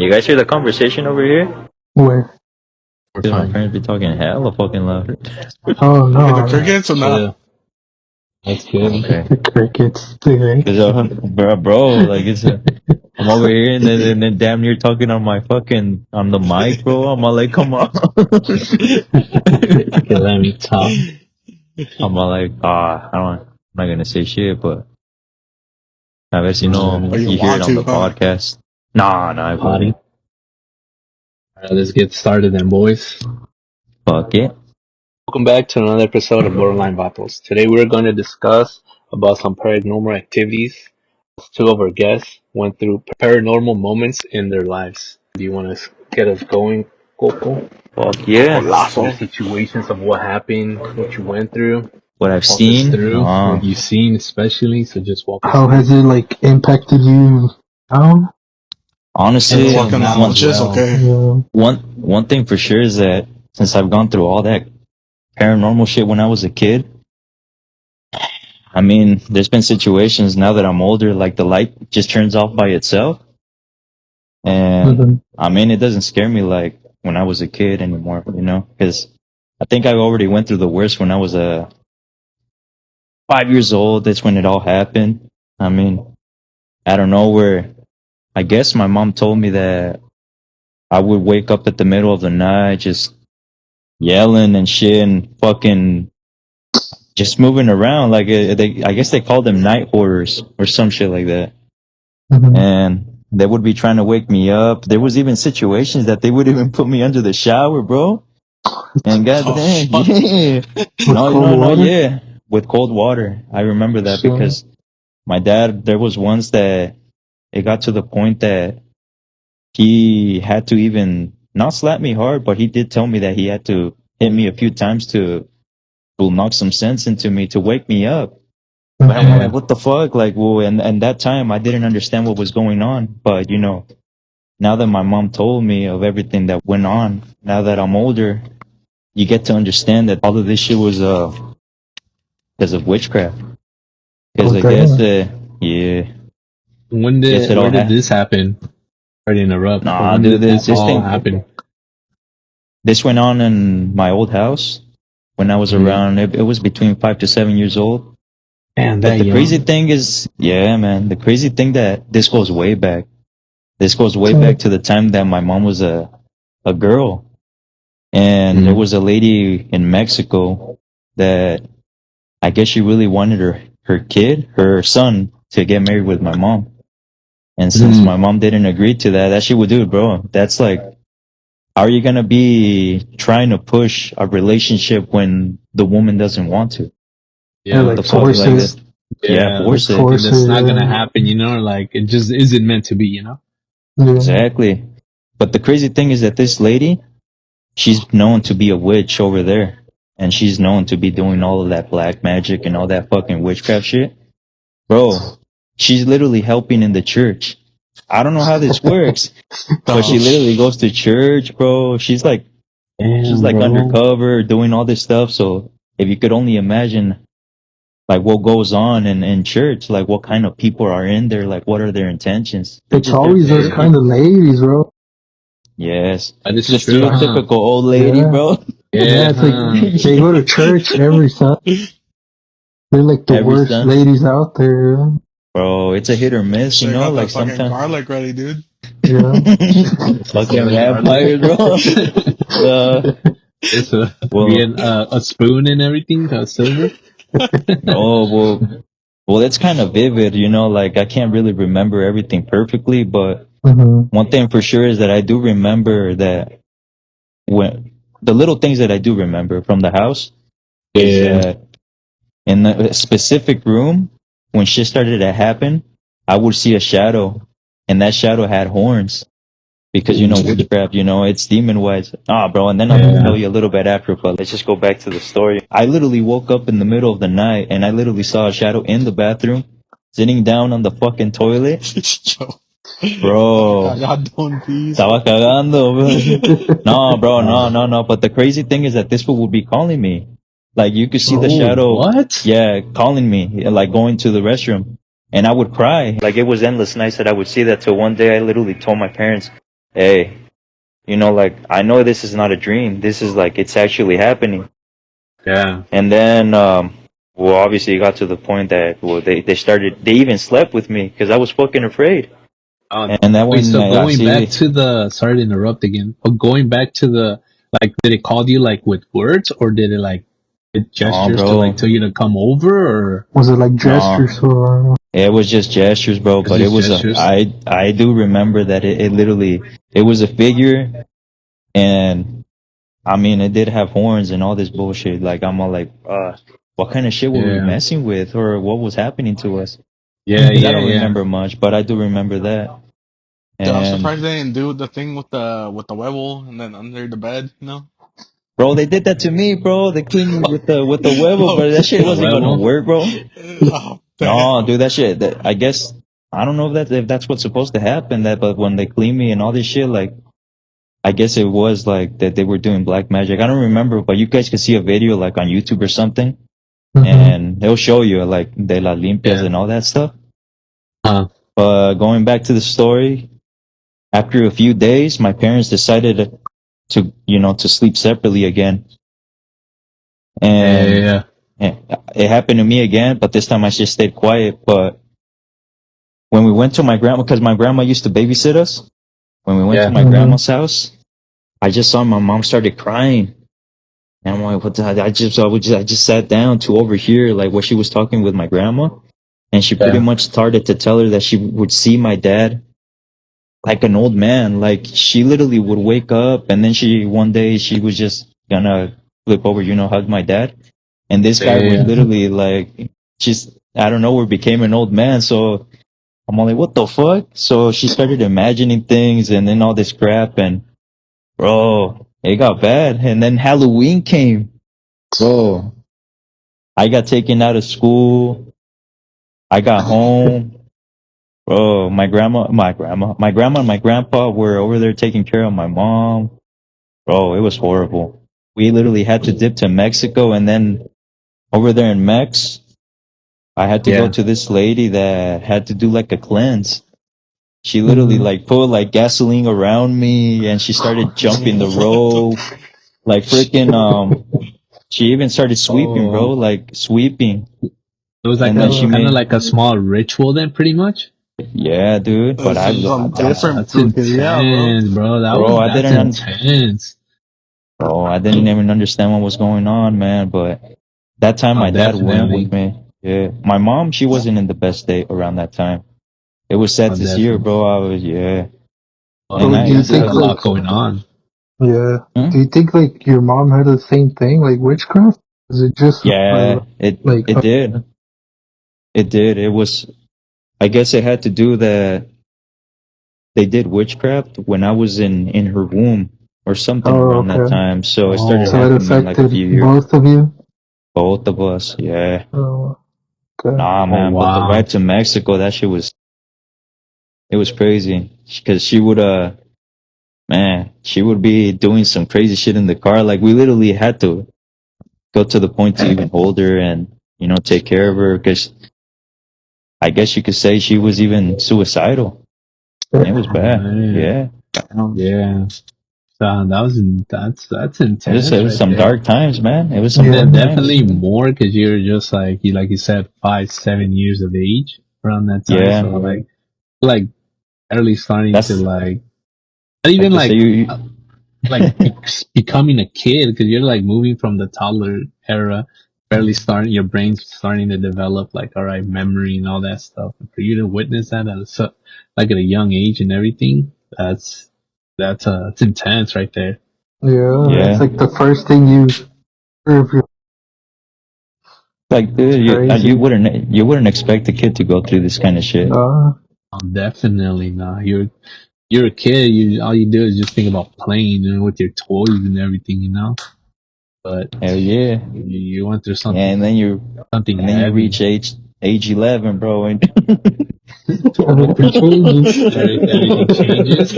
You guys hear the conversation over here? Where? Because my parents be talking hella fucking loud. Oh no. The crickets or not? Yeah. That's good. Okay. The crickets. The Cause, bro, like I'm over here and then damn near talking on the mic, bro. I'm all like, come on. Okay, let me talk. I'm all like, I'm not gonna say shit, but I guess you hear it on the podcast. Nah, I Potty. wouldn't. Alright, let's get started then, boys. Fuck it. Welcome back to another episode of Borderline Vatoz. Today we're going to discuss about some paranormal activities. Two of our guests went through paranormal moments in their lives. Do you want to get us going, Coco? Fuck yeah. Some situations of what happened, what you went through, What I've walk us seen. through, what you've seen especially, so just walk us How through. has it like impacted you now? Honestly, Yeah, Walking on just okay. Yeah. one thing for sure is that since I've gone through all that paranormal shit when I was a kid, I mean, there's been situations now that I'm older, like the light just turns off by itself. And Mhm. I mean, it doesn't scare me like when I was a kid anymore, because I think I already went through the worst when I was 5 years old. That's when it all happened. I mean, out of nowhere, I guess my mom told me that I would wake up at the middle of the night just yelling and shit and fucking just moving around. Like, I guess they called them night horrors or some shit like that. Mhm. And they would be trying to wake me up. There was even situations that they would even put me under the shower, bro. And goddamn, fuck. yeah. cold water? Yeah. With cold water. I remember that Sure. because my dad, there was once that it got to the point that he had to even not slap me hard, but he did tell me that he had to hit me a few times to knock some sense into me to wake me up. But I'm like, what the fuck? Like, well, and that time I didn't understand what was going on. But, now that my mom told me of everything that went on, now that I'm older, you get to understand that all of this shit was, because of witchcraft. Because Okay. I guess, yeah. When Yes, did it all where did hap- this happen? Sorry to interrupt. Nah, but when dude, did this all thing- happen? This went on in my old house when I was around, it was between 5 to 7 years old. Man, But that the young. crazy thing is, yeah, man, the crazy thing that this goes way back. This goes way back to the time that my mom was a girl. And there was a lady in Mexico that I guess she really wanted her son, to get married with my mom. And since my mom didn't agree to that shit would do it, bro. That's like, how are you gonna be trying to push a relationship when the woman doesn't want to? Yeah, What like the fuck, force like it. that? Yeah, force it. force That's it, not gonna yeah. happen, like it just isn't meant to be, Yeah. Exactly. But the crazy thing is that this lady, she's known to be a witch over there. And she's known to be doing all of that black magic and all that fucking witchcraft shit. Bro, she's literally helping in the church. I don't know how this works, but she literally goes to church, bro. She's like undercover doing all this stuff. So if you could only imagine like what goes on in church, like what kind of people are in there, like what are their intentions. It's always those kind of ladies, bro. Yes. That is The true. stereotypical old lady, Yeah. bro. Yeah, it's like they go to church every Sunday. They're like the Every worst Sunday. ladies out there. Yeah. Bro, it's a hit or miss, Shit, got like that fucking sometimes. garlic ready, dude. Yeah. Fucking vampires, bro. It's a Well- being, a spoon and everything, silver. Oh, well, it's kind of vivid, like I can't really remember everything perfectly, but one thing for sure is that I do remember that when the little things that I do remember from the house is that in the specific room, when shit started to happen, I would see a shadow, and that shadow had horns. Because, witchcraft, it's demon-wise. Bro, and then I'll tell you a little bit after, but let's just go back to the story. I literally woke up in the middle of the night, and I literally saw a shadow in the bathroom, sitting down on the fucking toilet. Yo, Bro, God, don't please. estaba cagando, bro. No, bro, no. But the crazy thing is that this fool would be calling me. Like, you could see the shadow. What? Yeah, calling me, like going to the restroom. And I would cry. Like, it was endless nights that I would see that till one day I literally told my parents, hey, like, I know this is not a dream. This is like, it's actually happening. Yeah. And then, well, obviously it got to the point that, well, they even slept with me because I was fucking afraid. And that Wait, when so I going see, back to the, sorry to interrupt again, but going back to the, like, did it call you, like, with words, or did it, like, with gestures to, bro. like, tell you to come over, or? Was it like gestures or? It was just gestures, bro. It's But it just was gestures? I do remember that it literally, it was a figure, and I mean, it did have horns and all this bullshit. Like, I'm all like, what kind of shit were we Yeah. messing with, or what was happening to us? Yeah, 'Cause yeah, I don't yeah. remember much, but I do remember that. Dude, I'm And surprised they didn't do the thing with the werewolf and then under the bed, you know? bro, they did that to me, bro. They cleaned me with the huevo, but that shit Oh, wasn't gonna Huevo? work, bro. oh, No, damn. dude, that shit. I guess I don't know if that's what's supposed to happen. But when they clean me and all this shit, like, I guess it was like that they were doing black magic. I don't remember, but you guys can see a video like on YouTube or something, and they'll show you like de las limpias Yeah. and all that stuff. Huh. But going back to the story, after a few days, my parents decided to sleep separately again, and Yeah. it happened to me again. But this time I just stayed quiet. But when we went to my grandma, because my grandma used to babysit us, when we went to Yeah. my grandma's house, I just saw my mom started crying. And I'm like, what the hell? I just sat down to overhear like what she was talking with my grandma. And she pretty Yeah. much started to tell her that she would see my dad like an old man. Like, she literally would wake up, and then one day she was just gonna flip over, hug my dad. And this guy was Yeah. literally like, just out of nowhere became an old man. So I'm all like, what the fuck? So she started imagining things and then all this crap, and bro, it got bad. And then Halloween came. Bro, I got taken out of school. I got home. Bro, my grandma and my grandpa were over there taking care of my mom. Bro, it was horrible. We literally had to dip to Mexico, and then over there in Mex, I had to go Yeah. to this lady that had to do like a cleanse. She literally like put like gasoline around me, and she started jumping the rope. Like, freaking, she even started sweeping, bro, like sweeping. It was like And then she kind of made, like a small ritual then, pretty much? yeah, dude. But This is some different That's crooked. Yeah, bro. intense, bro. That's intense. I didn't even understand what was going on, man. But that time Oh, my dad went definitely. with me. Yeah. My mom, she wasn't in the best state around that time. It was sad Oh, to see her, definitely. bro. I was, yeah. Oh, And yeah, do you that's think a lot going on. Yeah. Hmm? Do you think like your mom had the same thing, like witchcraft? Is it just Yeah, it did. It did. It was, I guess it had to do that they did witchcraft when I was in her womb or something Oh, around that okay. time. So it started So it happening like a affected few years. both of you? Both of us, yeah. Oh, okay. Nah, man. But the Wow. ride to Mexico, that shit was, it was crazy. Because she would, man, she would be doing some crazy shit in the car. Like, we literally had to go to the point to even hold her and, take care of her. Because I guess you could say she was even suicidal. And it was bad. Man. Yeah. Yeah. So that's It intense was right some there. dark times, man. It was some Yeah. dark Definitely times. more because you're just like you said, 5-7 years of age around that time. Yeah. So like early starting That's to like not even like to say like becoming a kid because you're like moving from the toddler era, barely starting your brain's starting to develop like all right memory and all that stuff. And for you to witness that like at a young age and everything, it's intense right there. Yeah, Yeah. it's like the first thing you hear of your like, dude, crazy. you wouldn't expect a kid to go through this kind of shit. Oh, definitely not. You're a kid. All you do is just think about playing and with your toys and everything, But Hell yeah. you went through Yeah, something and then you heavy. reach age 11, bro, and Everything changes. Everything changes.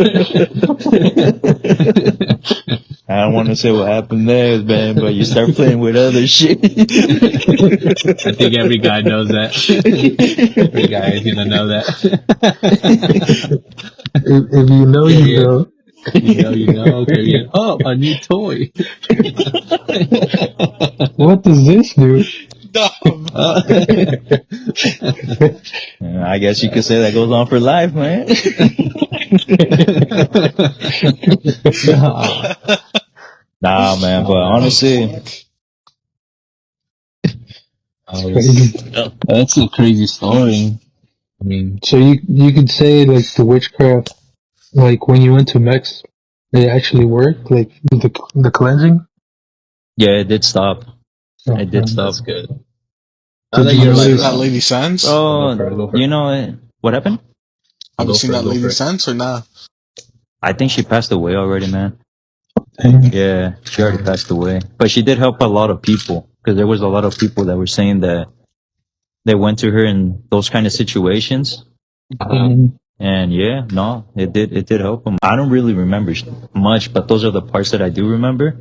I don't want to say what happened there, man, but you start playing with other shit. I think every guy knows that. Every guy is gonna know that. If you know, you know. Oh, a new toy. What does this do? I guess you could say that goes on for life, man. Nah, man, but honestly, That's a crazy story. I mean, So you could say like the witchcraft, like when you went to Mex, it actually worked, like the cleansing. yeah, it did stop. It did stop. that's good. Did that you you're notice- that lady sense? Oh, Go for it. you know what happened? Have you Go seen for it, that go lady for it. sense or not? I think she passed away already, man. Dang. Yeah, she already passed away. But she did help a lot of people because there was a lot of people that were saying that they went to her in those kind of situations. And yeah, no, it did help them. I don't really remember much, but those are the parts that I do remember.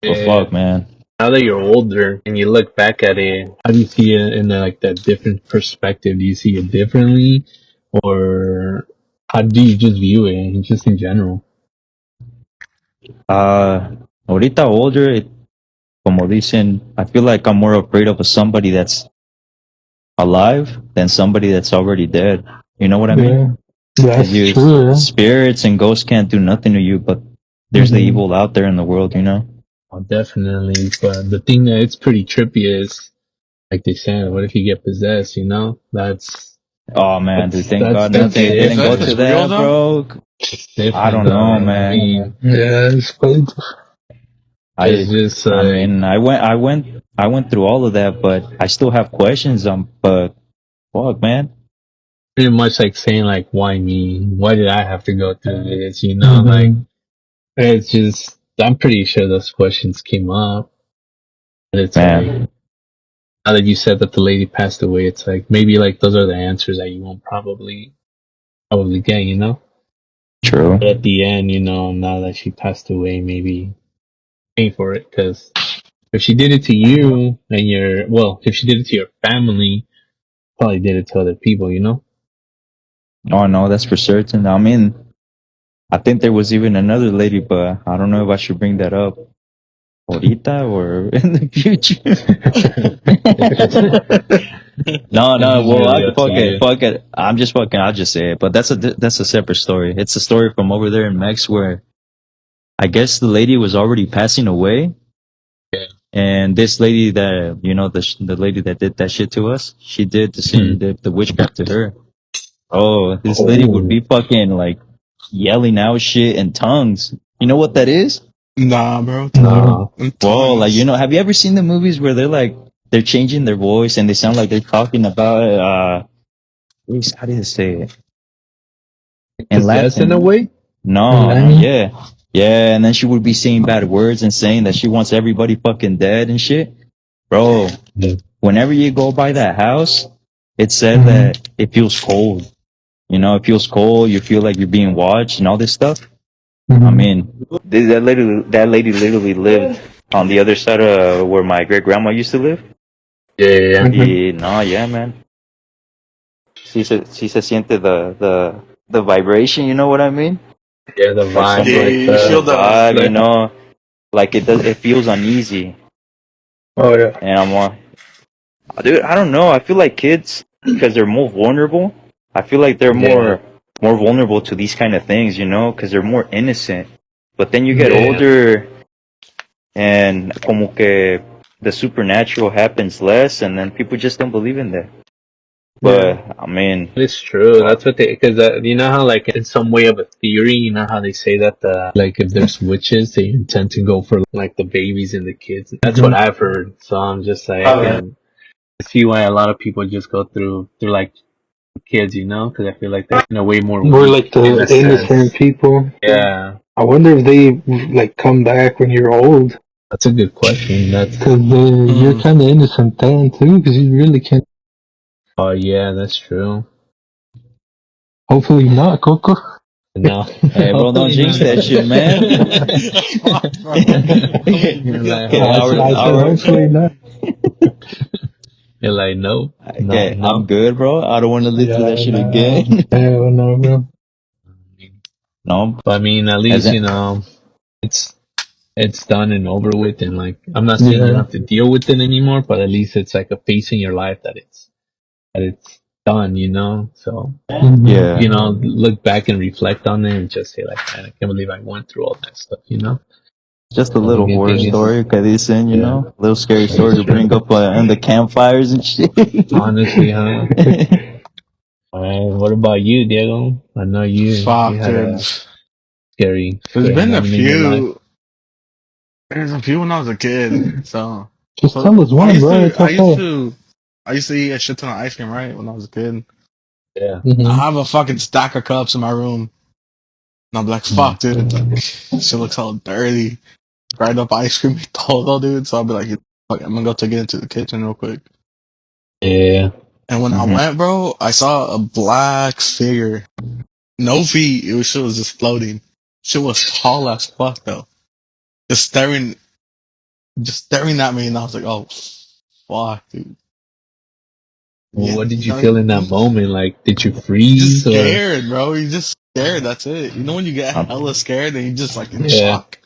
But fuck, man. Now that you're older and you look back at it, How do you see it in like that different perspective? Do you see it differently, or how do you just view it, just in general? Ahorita older, como dicen, I feel like I'm more afraid of somebody that's alive than somebody that's already dead. You know what I mean? Yeah, that's You- true. Yeah. Spirits and ghosts can't do nothing to you, but there's the evil out there in the world, you know? Oh, definitely. But the thing that it's pretty trippy is, like they said, what if you get possessed? You know, that's Oh man, dude, thank that's- God that's nothing it. didn't go Is to that real, that, though? bro. different. I don't know, though. man. I mean, Yeah, it's quite. it's just I mean, I went through all of that, but I still have questions. But fuck, man. pretty much like saying like, why me? Why did I have to go through this? You know, like it's just. I'm pretty sure those questions came up. But it's Man. like, now that you said that the lady passed away, it's like maybe like those are the answers that you won't probably get, you know? True. But at the end, you know, now that she passed away, maybe pay for it, because if she did it to you and if she did it to your family, probably did it to other people, you know? Oh no, that's for certain. I mean, I think there was even another lady, but I don't know if I should bring that up. Ahorita or in the future. No, well, fuck it. I'll just say it. But that's a separate story. It's a story from over there in Mex where I guess the lady was already passing away. Yeah. And this lady that, you know, the lady that did that shit to us, she did the witchcraft to her. Oh, this lady would be fucking like yelling out shit in tongues. You know what that is? Nah, bro. Whoa, like, you know, have you ever seen the movies where they're changing their voice and they sound like they're talking about, how do you say it? In That's Latin. in a way? No, yeah. Yeah, and then she would be saying bad words and saying that she wants everybody fucking dead and shit. Bro, whenever you go by that house, it said that it feels cold. You know, it feels cold, you feel like you're being watched and all this stuff. I mean, that lady literally lived on the other side of where my great grandma used to live. yeah. No, yeah, man. Sí se siente the vibration, you know what I mean? Yeah, the vibe, Yeah, like you feel the vibe, you know, like it feels uneasy. Oh yeah. And I'm like, dude, I don't know. I feel like kids, because they're more vulnerable. I feel like they're more vulnerable to these kind of things, you know, because they're more innocent. But then you get older, and como que the supernatural happens less, and then people just don't believe in that. But I mean, It's true. That's what because you know how like in some way of a theory, you know how they say that Like if there's witches, they intend to go for like the babies and the kids. That's what I've heard. So I'm just like, I can see why a lot of people just go through like kids, you know, because I feel like they're in a way more We're weak like the in a innocent sense. people. Yeah. I wonder if they like come back when you're old, That's a good question. because you're kind of innocent then too, because you really can't. Oh yeah, that's true. Hopefully not, Coco. No, hey, bro, don't jinx that shit, man. Hopefully not. You're like, nope. Okay, No. I'm good, bro. I don't want to live through that shit again. Hell no, bro. No, But I mean, at least, hasn't. you know, it's done and over with, and like, I'm not saying you don't have to deal with it anymore, but at least it's like a phase in your life that it's done, you know? So, Yeah, you know, look back and reflect on it and just say like, man, I can't believe I went through all that stuff, you know? just a I little think horror story, que dicen, you yeah, know, little scary for story to sure. bring up in the campfires and shit. Honestly, huh? Alright, what about you, Diego? I know you Fuck, had dude. a There's scary been a moment in your life. few. There's a few when I was a kid. So, Just tell us I one, used bro. to, It's I used okay. to, I used to eat a shit ton of ice cream, right? When I was a kid. Yeah. I Mm-hmm. have a fucking stack of cups in my room. And I'm like, fuck, dude. Like, shit looks all dirty. Dried up ice cream todo, dude. So I'll be like, fuck, I'm gonna go take it into the kitchen real quick. Yeah. And when I went, bro, I saw a black figure. No feet. Shit was just floating. Shit was tall as fuck, though. Just staring, just staring at me. And I was like, oh, fuck, dude. Well, Yeah, what did you you know, feel in that moment? Like, did you you just freeze or? scared, bro. You just scared. That's it. You know when you get hella scared and you just like in Yeah. shock.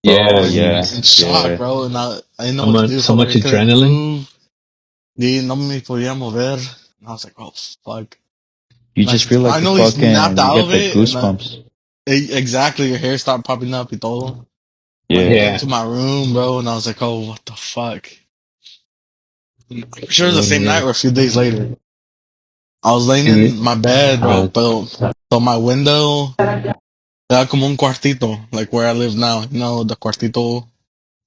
Yeah. Oh And you yeah, In just shock, yeah. bro. And I didn't know so what to much, do. so So much I couldn't adrenaline. move. Y no me podía mover. And I was like, oh, fuck. You And I just feel like you finally snapped fucking, you out get of the it. And goosebumps. exactly, your hair started popping up y todo. Went Yeah. Yeah. into my room, bro. And I was like, oh, what the fuck. I'm sure it was the same Yeah. night or a few days later. I was laying And in my bed, bro. So my window era como un cuartito, like where I live now. You know, the cuartito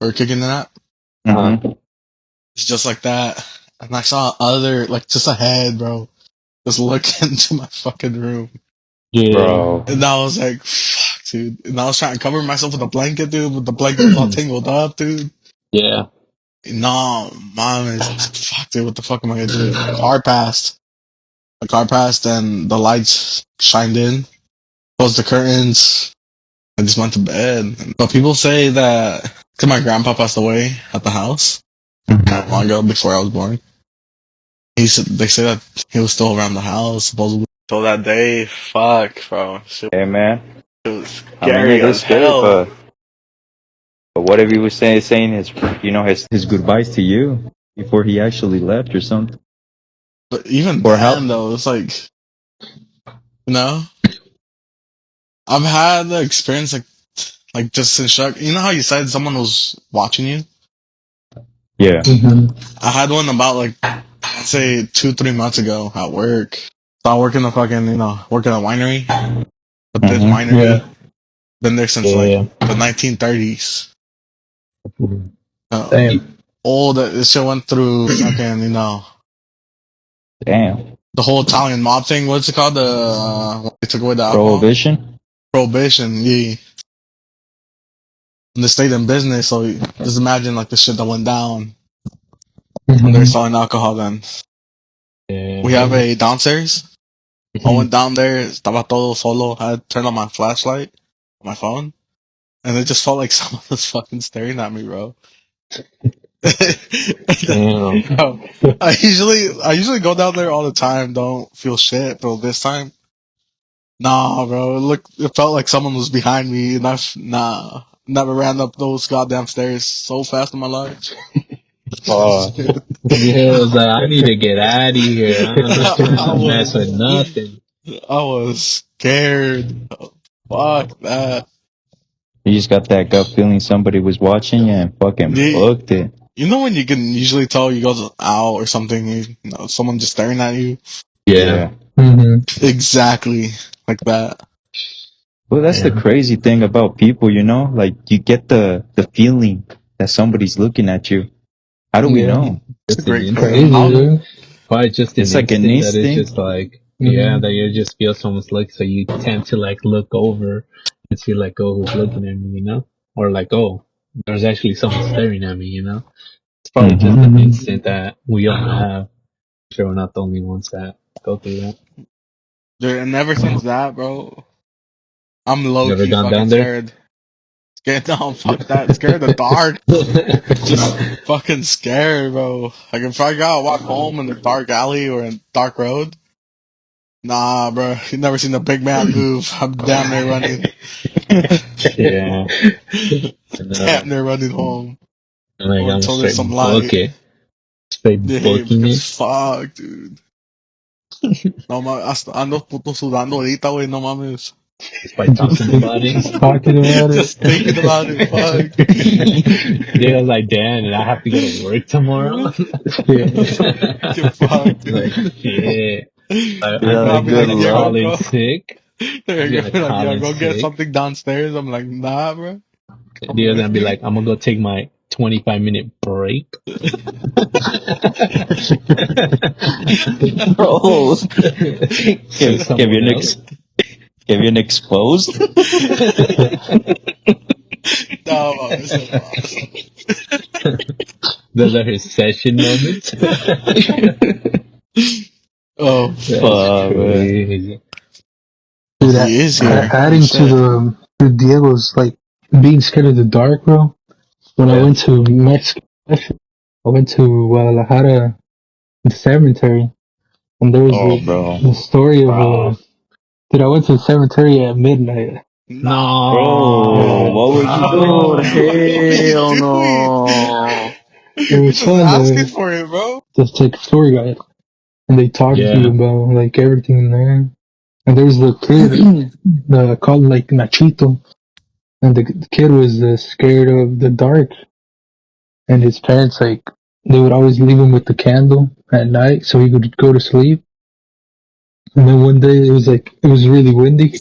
we're kicking it at? Mm-hmm. It's just like that. And I saw like just a head, bro. Just looking into my fucking room. yeah. Bro, And I was like, fuck, dude. And I was trying to cover myself with a blanket, dude, but the blanket was all tangled up, dude. Yeah. No, mom is fuck, dude. What the fuck am I gonna do? A car passed. A car passed, and the lights shined in. Closed the curtains. I just went to bed. But people say that because my grandpa passed away at the house not long ago before I was born. They say that he was still around the house supposedly. So that day, fuck, bro, shit hey man. was I mean, scary it is as scary, hell. but what if he was saying his, you know, his goodbyes to you before he actually left or something? But even Or then, how? though, it's like, you know, I've had the experience like just in shock. You know how you said someone was watching you? Yeah. I had one about like I'd say 2-3 months ago at work. So I work in the fucking work in a winery. But this winery been there since like Yeah. the 1930s. Damn. All that this shit went through fucking Damn. the whole Italian mob thing. What's it called? When they took away the alcohol Prohibition. prohibition. Yeah, and they stayed in business. So just imagine like the shit that went down when they're selling alcohol. Then we have a downstairs. I went down there. Estaba todo solo. I had turned on my flashlight on my phone, and it just felt like someone was fucking staring at me, bro. Damn. Bro, I usually go down there all the time. Don't feel shit, but this time, nah, bro. It felt like someone was behind me, and never ran up those goddamn stairs so fast in my life. Oh. Yeah, it was like, I need to get out of here. I'm not trying I to mess with was, nothing. I was scared. Fuck that. You just got that gut feeling somebody was watching you and fucking You, booked it. you know when you can usually tell you go out or something, someone just staring at you. Yeah. Exactly like that. Well, that's the Damn. crazy thing about people, you know? Like, you get the feeling that somebody's looking at you. How do we know? It's a Just an great instant. question. Crazy, dude. Probably just an It's like an instant that it's instinct. just like, yeah, that you just feel someone's look, so you tend to like look over and see like, oh, who's looking at me, you know? Or like, oh, there's actually someone staring at me, you know? It's probably just an instant that we all have. Sure, we're not the only ones that go through that. Dude, and ever since that, bro, I'm low You ever key gone fucking down there? scared. Scared, no, fuck that. Scared of the dark. Just fucking scared, bro. Like if I gotta walk home in a dark alley or a dark road, Nah, bro. You never seen a big man move. I'm damn near running. Yeah. Damn near running home. Like, Or I'm until there's straight some book light. it. Straight Yeah, booking because it. fuck, dude. No mames, hasta ando puto sudando ahorita, güey, no mames. Just by talking about it. Just talking about it. Just thinking about it, fuck. They was like, damn, and I have to go to work tomorrow. Get fucked, Like, dude. shit. Yeah, I'll I'm be good like, gonna yo, luck. call in bro. sick. They're Gonna gonna be like, call yo, in go get sick. something downstairs. I'm like, nah, bro. They're gonna be like, I'm gonna go take my 25-minute break. Bro, So someone else. give you an exposed? No, mames, no mames. Those are his session moments. Oh, That's fuck. crazy. Dude, He is here. Holy adding shit. to Diego's like being scared of the dark, bro. When I went to Mexico, I went to Guadalajara, the cemetery, and there was Oh, bro. the story of Bro. dude. I went to the cemetery at midnight. Nah, Bro, No, what were you bro. doing? what Hell are you doing? no. It was Just fun asking to for it, bro. just take a tour guide, and they talk to you Yeah. about like everything in there. And there's the kid, called like Nachito, and the kid was scared of the dark, and his parents like they would always leave him with the candle at night so he could go to sleep. And then one day it was really windy,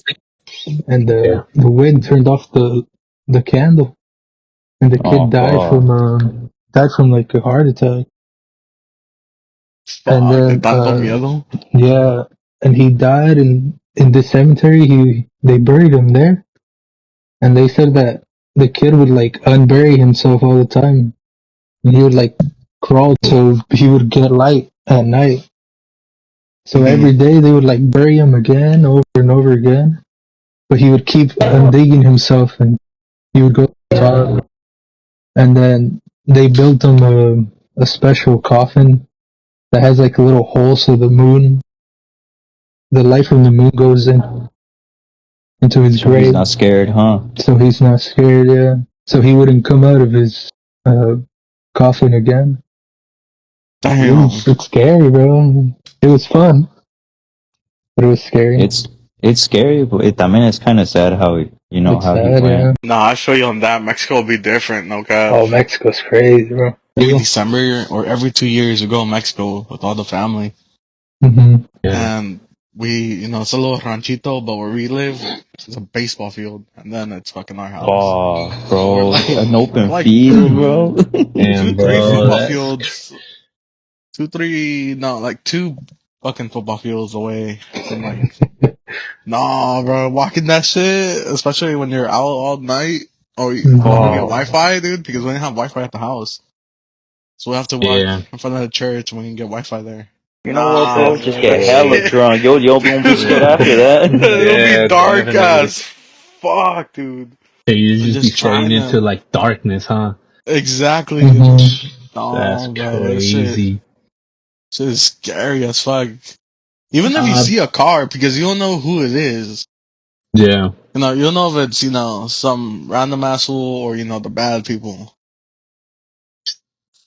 and Yeah. the wind turned off the candle, and the kid Oh, died from like a heart attack. And Fuck, de then tanto miedo. yeah, and he died in this cemetery. They buried him there, and they said that the kid would like unbury himself all the time, and he would like crawl so he would get light at night. So every day they would like bury him again over and over again, but he would keep undigging himself, and he would go to the top. And then they built him a special coffin that has like a little hole so the light from the moon goes into his so he's grave. not scared, huh? So he's not scared, yeah. So he wouldn't come out of his coffin again. Damn. It's scary, bro. It was fun, but it was scary. It's scary, but I mean, it's kind of sad how It's how he sad, yeah. went. Nah, I show you on that. Mexico will be different, no cap. Oh, Mexico's crazy, bro. Every December or every 2 years we go to Mexico with all the family. Mm-hmm. Yeah. And we, it's a little ranchito, but where we live, it's a baseball field. And then it's fucking our house. Oh, bro, Like- an open like- field, bro. Damn, 2-3 bro. football fields. 2 fucking football fields away from like, nah, bro, walking that shit, especially when you're out all night, or you Mhm. get Wi-Fi, dude, because we didn't have Wi-Fi at the house. So we have to walk Yeah. in front of the church and we can get Wi-Fi there. You know what, bro? Just get that hella shit- drunk. You'll be scared after that. It'll Yeah, be dark definitely. as fuck, dude. Hey, you just be Just fading trying into to- like darkness, huh? Exactly. Mhm. No, That's bro, crazy. Shit is scary as fuck. Even if you Uh, see a car, because you don't know who it is. Yeah. You don't know if it's, some random asshole or, the bad people.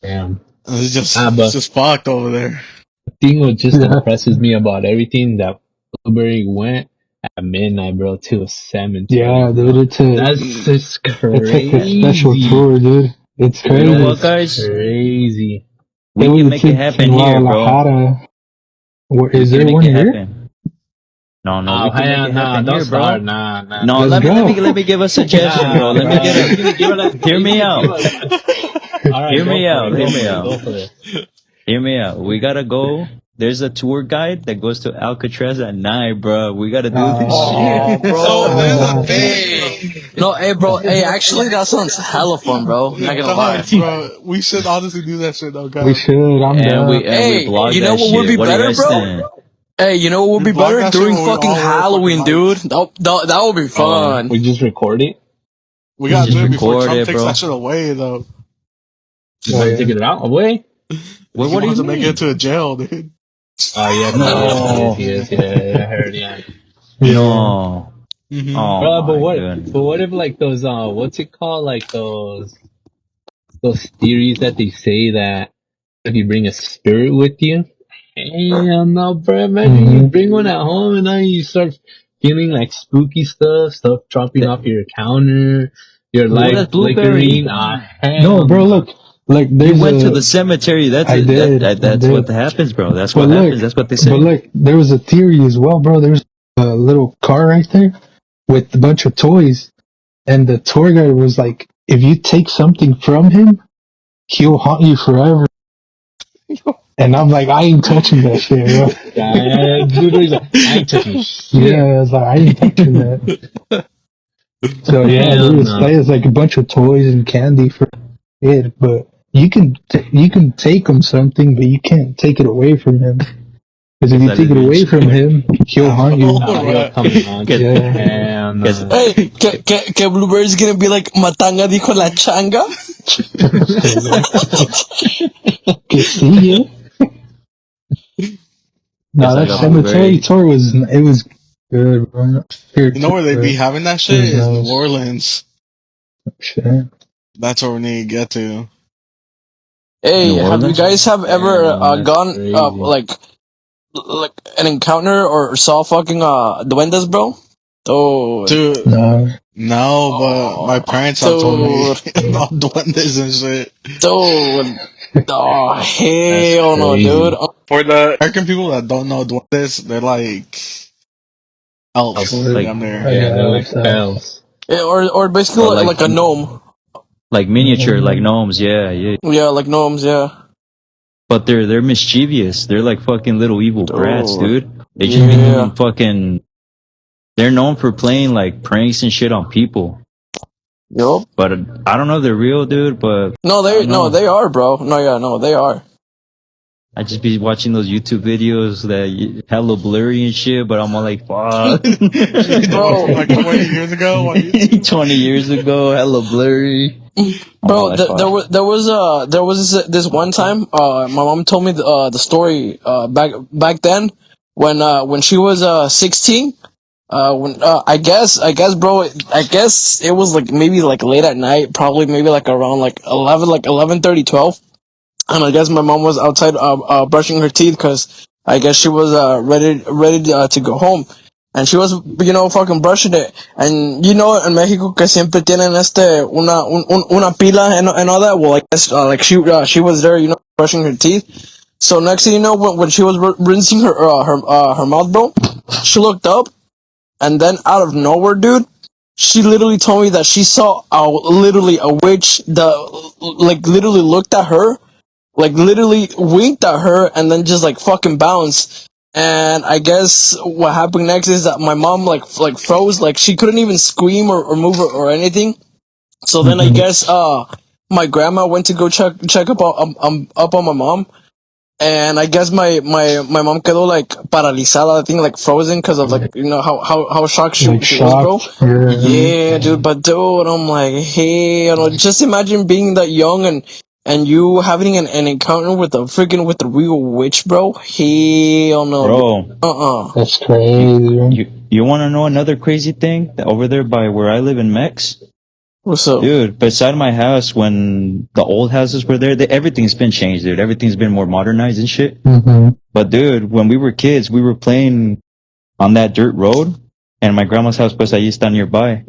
Damn. It's just, but- it's just fucked over there. The thing what just Yeah. impresses me about everything that Blueberry went at midnight, bro, to a cemetery. Yeah, bro. dude, That's just it's like crazy. a special tour, dude. It's You crazy. know what, guys? Crazy. We It was can make it in happen here, bro. Guadalajara. Is We there can one make it here? happen. No, Oh, we can hell, make it nah, happen don't here, bro. start. Nah. No, Let's let me go. give a suggestion, bro. Let me hear me out. All right, Hear me go out, for it, hear go me for it, out. go for it. Hear me out. We gotta go. There's a tour guide that goes to Alcatraz at night, bro. We gotta do this shit. bro. So, there's a Hey. thing. No, hey, bro. Hey, actually, that sounds hella fun, bro. Not gonna lie. Bro, we should honestly do that shit, though, guys. We should. I'm And down. we Hey, vlog you know that what would shit. be What do you better, guys bro? think? Hey, you know what would We be vlog better that shit during when we fucking all wear Halloween, fucking dude? lights. That would be fun. We just record it. We gotta Just do it before record Trump it, takes bro. that shit away, though. Just Oh, like yeah. taking it out away. What he do you wants to make mean? it to a jail, dude. Oh yeah, No. he is. Yeah, I heard. Yeah, No. Mm-hmm. Oh bro. my goodness. But what if like those what's it called? Like those theories that they say that if you bring a spirit with you, hell no, bro. Imagine you bring one at home and then you start feeling like spooky stuff dropping off your counter, your What light is blueberry? flickering. Hell No, bro, no. look, like You there's went to a. the cemetery. That's I it. did. I That's did. what happens, bro. That's But what look, happens. That's what they but say. look, there was a theory as well, bro. There's a little car right there with a bunch of toys, and the tour guide was like, if you take something from him, he'll haunt you forever. And I'm like, I ain't touching that shit, bro. Dude, like, I ain't touching shit. Yeah, I was like, I ain't touching that. So yeah, Hell there was like a bunch of toys and candy for it, but you can take him something, but you can't take it away from him. Because if you take it away from him, he'll haunt you. He'll come and haunt you. Yeah. Hell no. Hey, que Bluebird's gonna be like Matanga dijo la changa? Que sí, No, Guess I that got cemetery blueberry. tour was good, bro. You know where they be having that shit is New Orleans. Shit. That's where we need to get to. Hey, New have you Orleans? guys ever Damn, that's gone crazy. like an encounter or saw fucking duendes, bro? Oh, Dude, No. no, but my parents have told me dude, about duendes and shit. dude. Oh, hell no, crazy. dude. For the American people that don't know duendes, they're like elves. Like, Down there. Yeah, they're like so- spells. Yeah, or basically Or like a gnome. like miniature, like gnomes. Yeah, yeah. Yeah, like gnomes. Yeah. But they're mischievous. They're like fucking little evil brats, dude. They just be Yeah. doing fucking. They're known for playing like pranks and shit on people. Yup. But I don't know if they're real, dude. But No, I don't know. they are, bro. No, they are. I just be watching those YouTube videos that hella blurry and shit. But I'm all like, fuck. Bro. Like 20 years ago on YouTube. 20 years ago, hella blurry. Bro, like, fuck. there was this one time. My mom told me the story back then when she was 16. When I guess, bro, I guess it was like maybe like late at night, probably maybe like around like 11:30, 12. And I guess my mom was outside brushing her teeth because I guess she was ready to go home. And she was, fucking brushing it. And in Mexico que siempre tienen una pila and all that. Well, I guess like she was there, brushing her teeth. So next thing you know, when she was rinsing her mouth, bro, she looked up, and then out of nowhere, dude, she literally told me that she saw literally a witch that like literally looked at her, like literally winked at her, and then just like fucking bounced. And I guess what happened next is that my mom like froze, like she couldn't even scream or move or anything. So then I guess my grandma went to go check up on my mom. And I guess my mom quedó like paralizada, I think like frozen because of like how shocked she was, bro. Yeah, dude. But dude, I'm like, hey, just imagine being that young and you having an encounter with with a real witch, bro. Hell no, Bro, That's crazy. you want to know another crazy thing? Over there by where I live in Mex? What's up, Dude, beside my house, when the old houses were there, everything's been changed, dude. Everything's been more modernized and shit. Mm-hmm. But dude, when we were kids, we were playing on that dirt road, and my grandma's house, pues, ahí está nearby.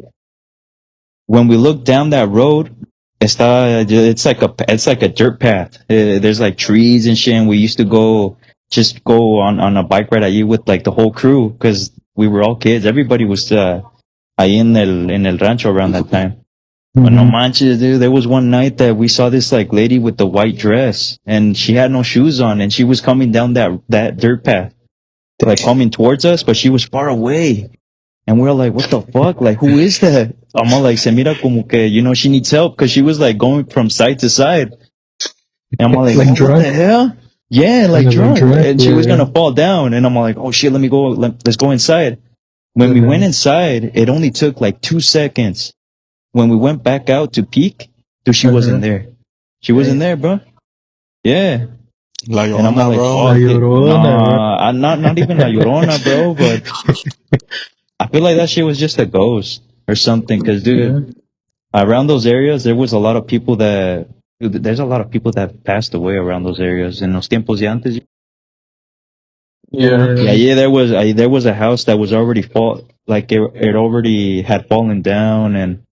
When we look down that road, it's like a dirt path. There's like trees and shit, and we used to just go on a bike ride ahí with like the whole crew, because we were all kids. Everybody was ahí en el rancho around that time. But no manches, dude. There was one night that we saw this like lady with the white dress, and she had no shoes on, and she was coming down that dirt path, like coming towards us, but she was far away, and we were like, "What the fuck? Like, who is that?" I'm all like, "Se mira como que she needs help," because she was like going from side to side, and I'm all like, Like "What drunk? the hell?" Yeah, like drunk, and she was yeah. gonna fall down, and I'm all like, "Oh shit, let me go. Let's go inside." When we went inside, it only took like 2 seconds. When we went back out to peek, dude, she wasn't there. She wasn't there, bro. Yeah. La And I'm Llorona, like, bro. La fuck it. Llorona, Nah, not even La Llorona, bro, but I feel like that shit was just a ghost or something. Cause dude, around those areas, there was a lot of people that, dude, there's a lot of people that passed away around those areas. En los tiempos de antes. Yeah. Yeah, there was a house that was already like it already had fallen down, and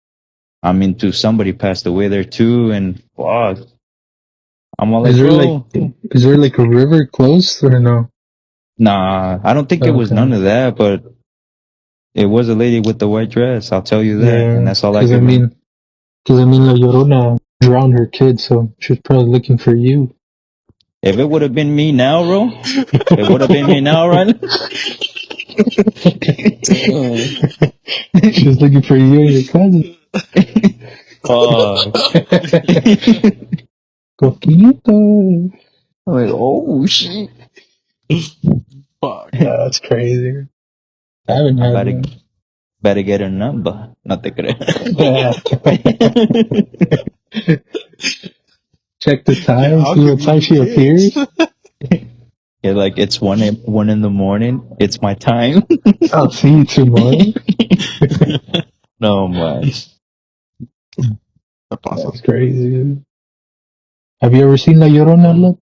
I mean, somebody passed away there too, and fuck, I'm all like, bro, is there like a river close or no? nah, I don't think it was Okay. none of that, but it was a lady with the white dress, I'll tell you that, and Yeah, that's all I because can remember. La Llorona drowned her kid, so she was probably looking for you. If it would have been me now, bro, it would have been me now, right? Damn. She was looking for you and your cousin. Fuck. Coquito. I'm like, oh shit. Fuck. That's crazy. I haven't I had better one. better get her number. No te creas. Check the Yeah, time, how see what time convenient she it is. appears. Yeah, like it's 1 in the morning. It's my time. I'll see you tomorrow. No man. That's awesome. That's crazy. Have you ever seen La Llorona? Look?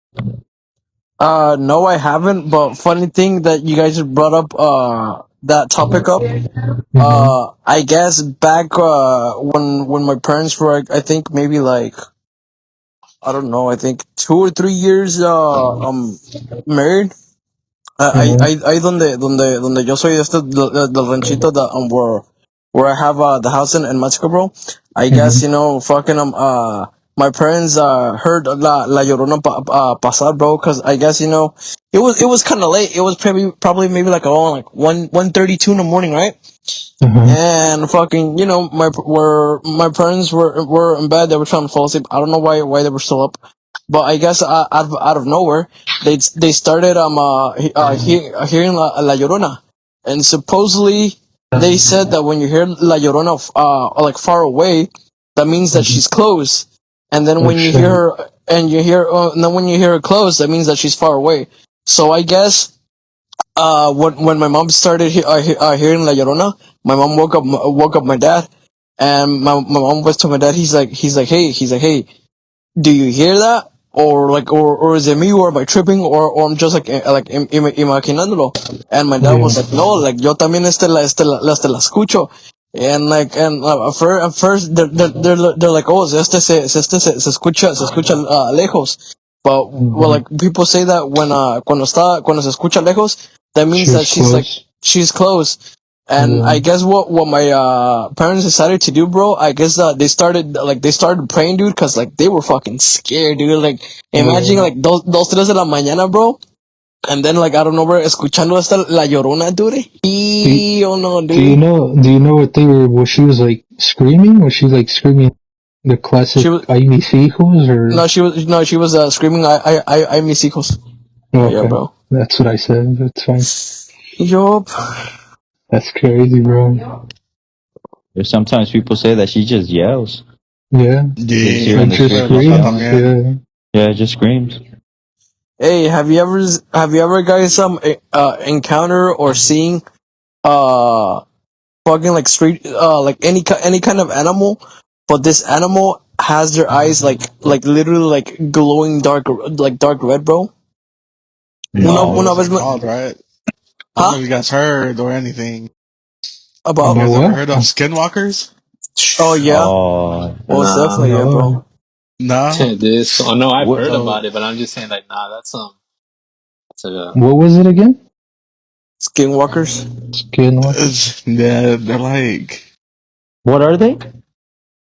No, I haven't. But funny thing that you guys brought up that topic up. I guess back when my parents were, I think maybe like, I don't know, I think 2 or 3 years married. Ahí donde yo soy del ranchito that where I have the house in Mexico, bro. I guess fucking my parents heard La Llorona pasar, bro, because I guess it was kind of late. It was probably maybe like around like 1:32 in the morning, right? And fucking, my parents were in bed. They were trying to fall asleep. I don't know why they were still up, but I guess out of nowhere they started hearing La Llorona, and supposedly they said that when you hear La Llorona like far away, that means that she's close, and then when you hear her and then when you hear her close, that means that she's far away. So I guess when my mom started hearing La Llorona, my mom woke up my dad, and my mom was to my dad. He's like, hey, do you hear that? Or is it me, or am I tripping, or I'm just imaginándolo? And my dad was like, no, like yo también la escucho. And at first they're like, oh, se escucha lejos. But well, like people say that cuando se escucha lejos, that means that she's close. And I guess what my parents decided to do, bro, I guess they started praying, dude, cause like they were fucking scared, dude. Like imagine like dos tres de la mañana, bro, and then like I don't know, bro, escuchando esta La Llorona, dude. Oh no, dude. Do you know what she was like screaming? Was she like screaming the classic "Ay mis hijos" or? No, she was screaming I mis hijos. Okay. Yeah, bro. That's what I said. That's fine. Yup. That's crazy, bro. There's sometimes people say that she just yells. Yeah. Yeah, Like just screams. Yeah, it just screams. Hey, have you ever guys encounter or seen fucking like street like any kind of animal, but this animal has their eyes like literally like glowing dark red, bro? No. Una vez Called, right? I don't know if you guys heard or anything. about You guys what? ever heard of skinwalkers? Oh yeah, Oh, most definitely, yeah, bro. No. No, I've heard So- about it, but I'm just saying, like, nah, that's What was it again? Skinwalkers. Skinwalker. Yeah, they're like. what are they?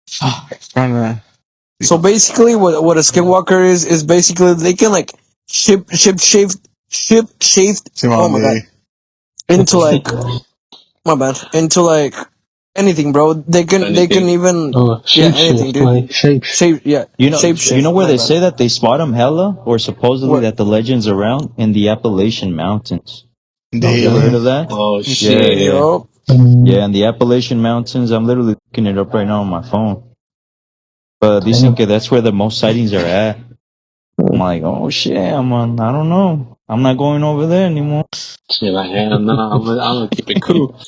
Trying to. So basically, what a skinwalker is basically they can like shape oh my god, into like my bad, into like anything, bro. They can even anything, dude. Like shape. You know, shape. you know where My they bad. say that they spot them hella, or supposedly What? that the legends around in the Appalachian Mountains. You They, ever heard of that? oh shit. Yeah. Yup. Yeah, in the Appalachian Mountains, I'm literally looking it up right now on my phone. But dicen que that's where the most sightings are at. I'm like, oh shit, I don't know. I'm not going over there anymore. You're like, hell no, I'm gonna keep it cool.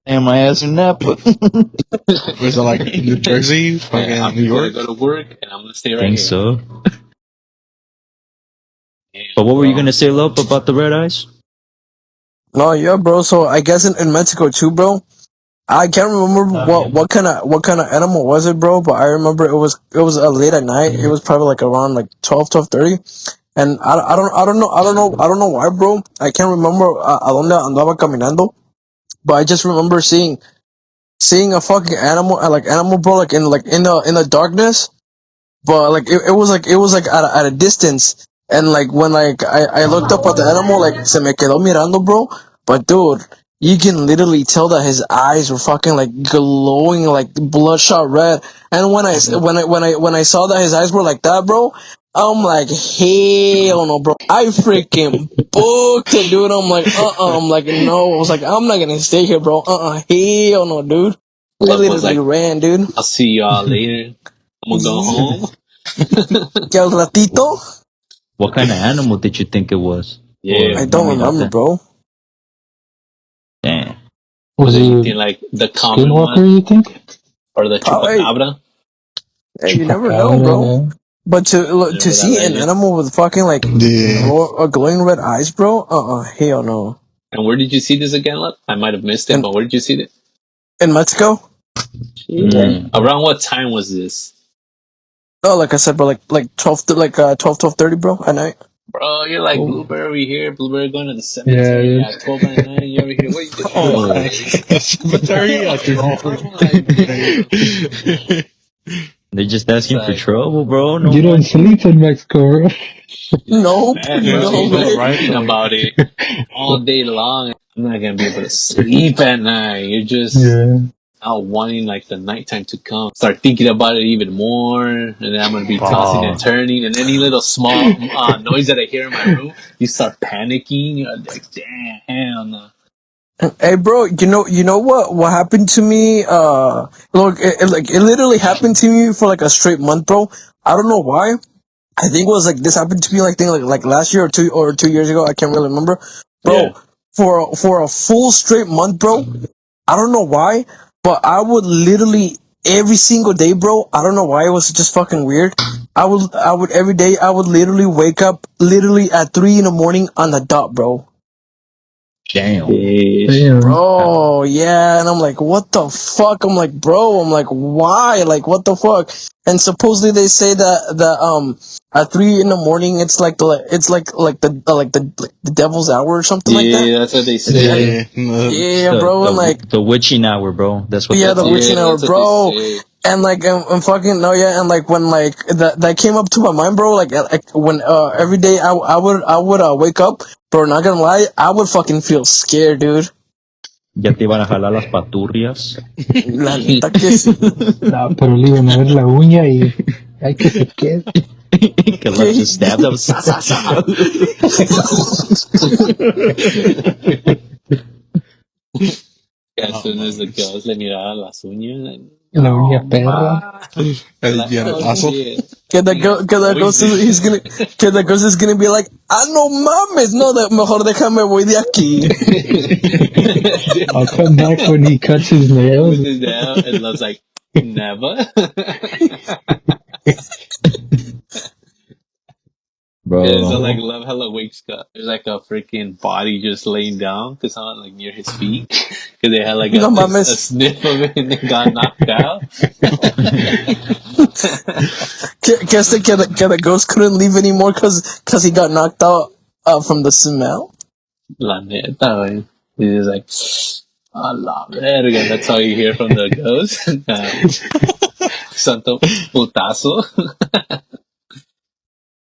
And my ass in Napa. Was it like New Jersey, fucking Yeah, I'm New gonna York? go to work and I'm gonna stay right Think here. so. Damn, But what were you bro. gonna say, Lop, about the red eyes? No, yeah, bro. So I guess in Mexico too, bro. I can't remember what kind of animal was it, bro. But I remember it was late at night. It was probably like around like 12:30. And I don't know why, bro. I can't remember a dónde andaba caminando. But I just remember seeing a fucking animal, animal, bro, in the darkness. But like it was like at a distance, and like when like I looked up at the animal, like se me quedó mirando, bro. But dude, you can literally tell that his eyes were fucking like glowing like bloodshot red. And when I saw that his eyes were like that, bro, I'm like, hell no, bro. I freaking booked it, dude. I'm like, I'm like, no. I was like, I'm not gonna stay here, bro. Hell no, dude. I Love was literally like, ran, dude. I'll see y'all later. I'm gonna go home. Que al ratito. What kind of animal did you think it was? Yeah, I Or don't no remember, idea. bro. Damn. Was you it think like the common Skinwalker, one you think? or the Hey, chupacabra? hey, you never know, bro. But to Remember that see an legend? animal with fucking like Yeah. glowing red eyes, bro. Hell no. And where did you see this again, Love? I might have missed it, In but where did you see it? in Mexico. Yeah. Around what time was this? Oh, like I said, bro, like 12:30, bro, at night. Bro, you're like Oh. Blueberry over here. Blueberry going to the cemetery Yeah, at 12 at night. You're over here. What you doing? Oh. The cemetery after They're just asking for like- trouble, bro. No you don't money. sleep in Mexico, bro. Nope, Man, Yeah, bro, no, you so guys man. right, thinking though. about it all day long. I'm not gonna be able to sleep at night. You're just Yeah. out wanting like the nighttime to come. Start thinking about it even more, and then I'm gonna be tossing and turning. And any little small noise that I hear in my room, you start panicking. You're like, damn, hell no. Hey, bro, you know what happened to me? Look, it literally happened to me for like a straight month, bro. I don't know why. I think it was like this happened to me like last year or 2 years ago. I can't really remember, bro. Yeah. For a full straight month, bro. I don't know why, but I would literally every single day, bro. I don't know why, it was just fucking weird. I would every day. I would literally wake up literally at 3 in the morning on the dot, bro. Damn. Damn. Bro, yeah, and I'm like, what the fuck? I'm like, bro, I'm like, why? Like, what the fuck? And supposedly they say that at 3 in the morning it's like the devil's hour or something like that. Yeah, that's what they say. Yeah. No, Yeah, bro, and like the witching hour, bro. That's what. yeah, the they witching hour, that's what bro. they say. And like and fucking no, yeah, and like when like that came up to my mind, bro. Like when every day I would wake up, bro. Not gonna lie, I would fucking feel scared, dude. Ya te iban a jalar las paturrias. La neta que sí. No, pero le iban a ver la uña y hay que se quede. Que Love just stabbed him. Sa, sa, sa. As soon as the girls le miraban las uñas, like, La uña perra. El like, oh, llavetazo. shit. Que the ghost is gonna be like, ah, no mames, no, mejor déjame voy de aquí. I'll come back when he cuts his nails. With his nail, and Love's like, never. Bro. Yeah, so like Love hella wakes up. There's like a freaking body just laying down, cause I'm like near his feet, cause they had like No a mames. sniff of it and they got knocked out. Que the ghost couldn't leave anymore cause he got knocked out from the smell. La neta, güey. He's like, a la verga. That's all you hear from the ghost. Santo putazo.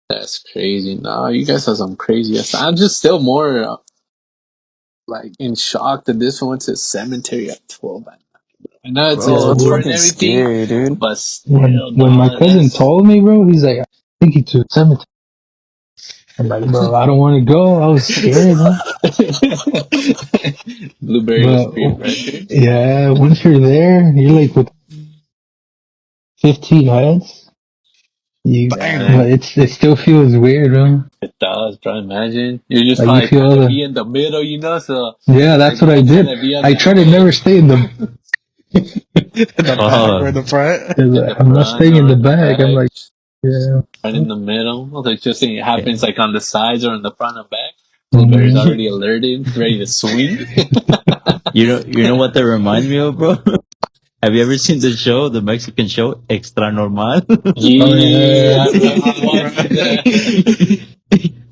That's crazy. No, you guys have some crazy ass. I'm just still more like in shock that this one went to the cemetery at 12 at night. I know it's Bro, that's tour and fucking everything, scary, dude. but still, When my dog, cousin that's- told me, bro, he's like, I think he to the cemetery. I'm like, bro, I don't want to go. I was scared, man. Blueberry was But peer pressure. yeah, once you're there, you're like with 15 heads. But it still feels weird, huh? It does, bro. Imagine you're just Like, you probably feel trying to the- be in the middle, you know. So Yeah, that's what I did. I try to never stay in the. In the back or in the front. I'm not staying in the back. I'm like, yeah. right in the middle. Like just saying it happens like on the sides or in the front and back. Mhm. Bear's already alerted, ready to swing. You know what that reminds me of, bro? Have you ever seen the show, the Mexican show, Extra Normal? Yeah, I remember watching that.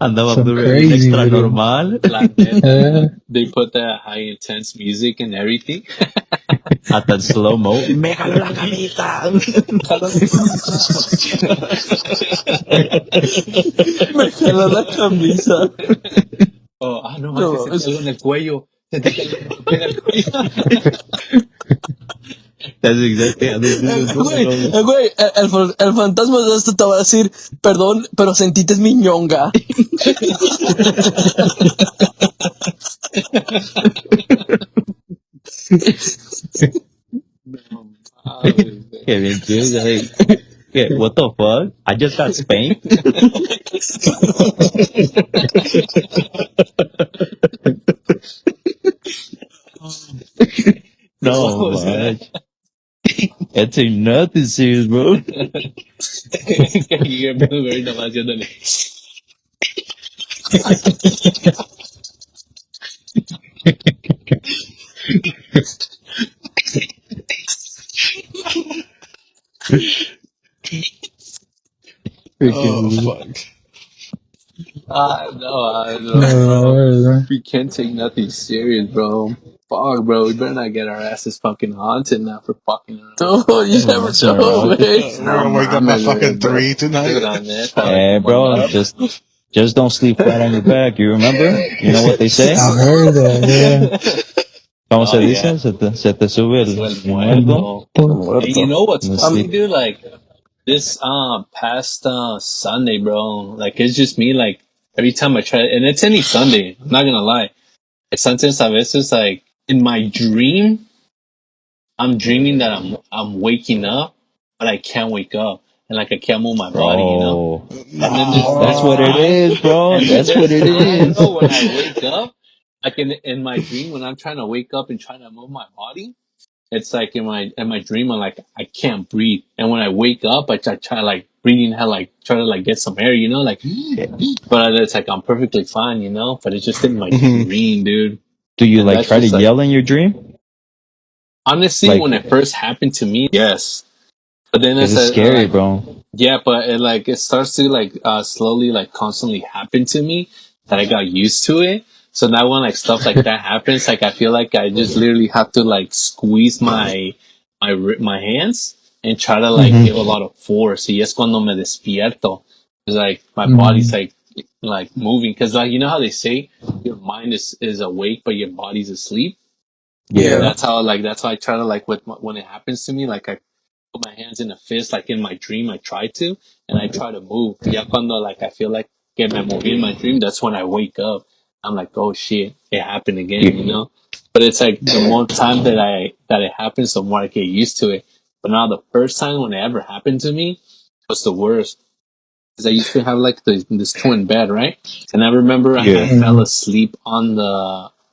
Andaba Some puro crazy Extra video. Normal. La neta, Yeah. they put that high intense music and everything. Hasta el slow mo. Me jaló la camisa. Me jaló la camisa. Oh, no, man, sentí algo en el cuello. Sentí que algo en el cuello. That's exactly how they do it, bro. Güey, el fantasma de esto te va a decir, perdón, pero sentiste mi ñonga. Qué bien chido. Like, yeah, what the fuck? I just got spanked. No, much. It's ain't nothing serious, bro. You're very nomás haciéndole. Oh fuck. No, We can't take nothing serious, bro. Fuck, bro. We better not get our asses fucking haunted now for fucking around. Oh, you never know, güey. We're gonna wake up at fucking 3 tonight. Hey, bro, just don't sleep flat on your back. You remember? You know what they say? I heard that. ¿Cómo se Oh, dice? yeah. Se te sube el muerto. Yeah. And you know what's Let's funny, see. dude? Like this past Sunday, bro. Like it's just me. Like every time I try, and it's any Sunday. I'm not gonna lie. Like, sometimes a veces, like in my dream, I'm dreaming that I'm waking up, but I can't wake up, and like I can't move my body, you know. Bro, And then there's that's what it is, bro. and then That's what there's it times, is. bro, when I wake up, like in my dream, when I'm trying to wake up and trying to move my body, it's like in my dream, I'm like I can't breathe, and when I wake up, I try like breathing hell, like try to like get some air, you know, like. But it's like I'm perfectly fine, you know. But it's just in my Mhm. dream, dude. Do you And like that's try to just, like- yell in your dream? Honestly, Like- when it first happened to me, yes. But then It's it's scary, like, bro. yeah, but it starts to like slowly like constantly happen to me that I got used to it. So now when like stuff like that happens, like I feel like I just literally have to like squeeze my hands and try to like give a lot of force. Y es cuando me despierto. It's like my body's like moving because like you know how they say your mind is awake but your body's asleep. Yeah. That's how I try to like when it happens to me, like I put my hands in a fist, like in my dream, I try to, and I try to move. Ya cuando like I feel like get my movie in my dream, that's when I wake up. I'm like, oh shit, it happened again, you know. But it's like the more time that it happens, the more I get used to it. But now the first time when it ever happened to me was the worst. Because I used to have like this twin bed, right? And I remember I fell asleep on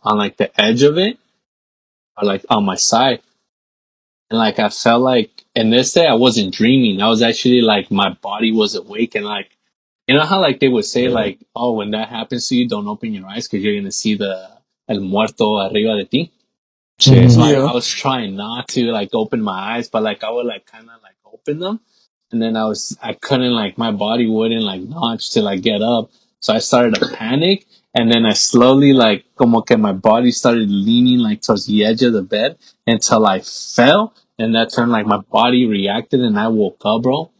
like the edge of it, or like on my side. And like I felt like, and this day I wasn't dreaming. I was actually like my body was awake, and like you know how like they would say like, oh, when that happens to you, don't open your eyes because you're gonna see the el muerto arriba de ti. So I was trying not to like open my eyes, but like I would like kind of like open them, and then I couldn't like my body wouldn't like notch to like get up, so I started to panic, and then I slowly like como que my body started leaning like towards the edge of the bed until I fell, and that's when like my body reacted and I woke up, bro.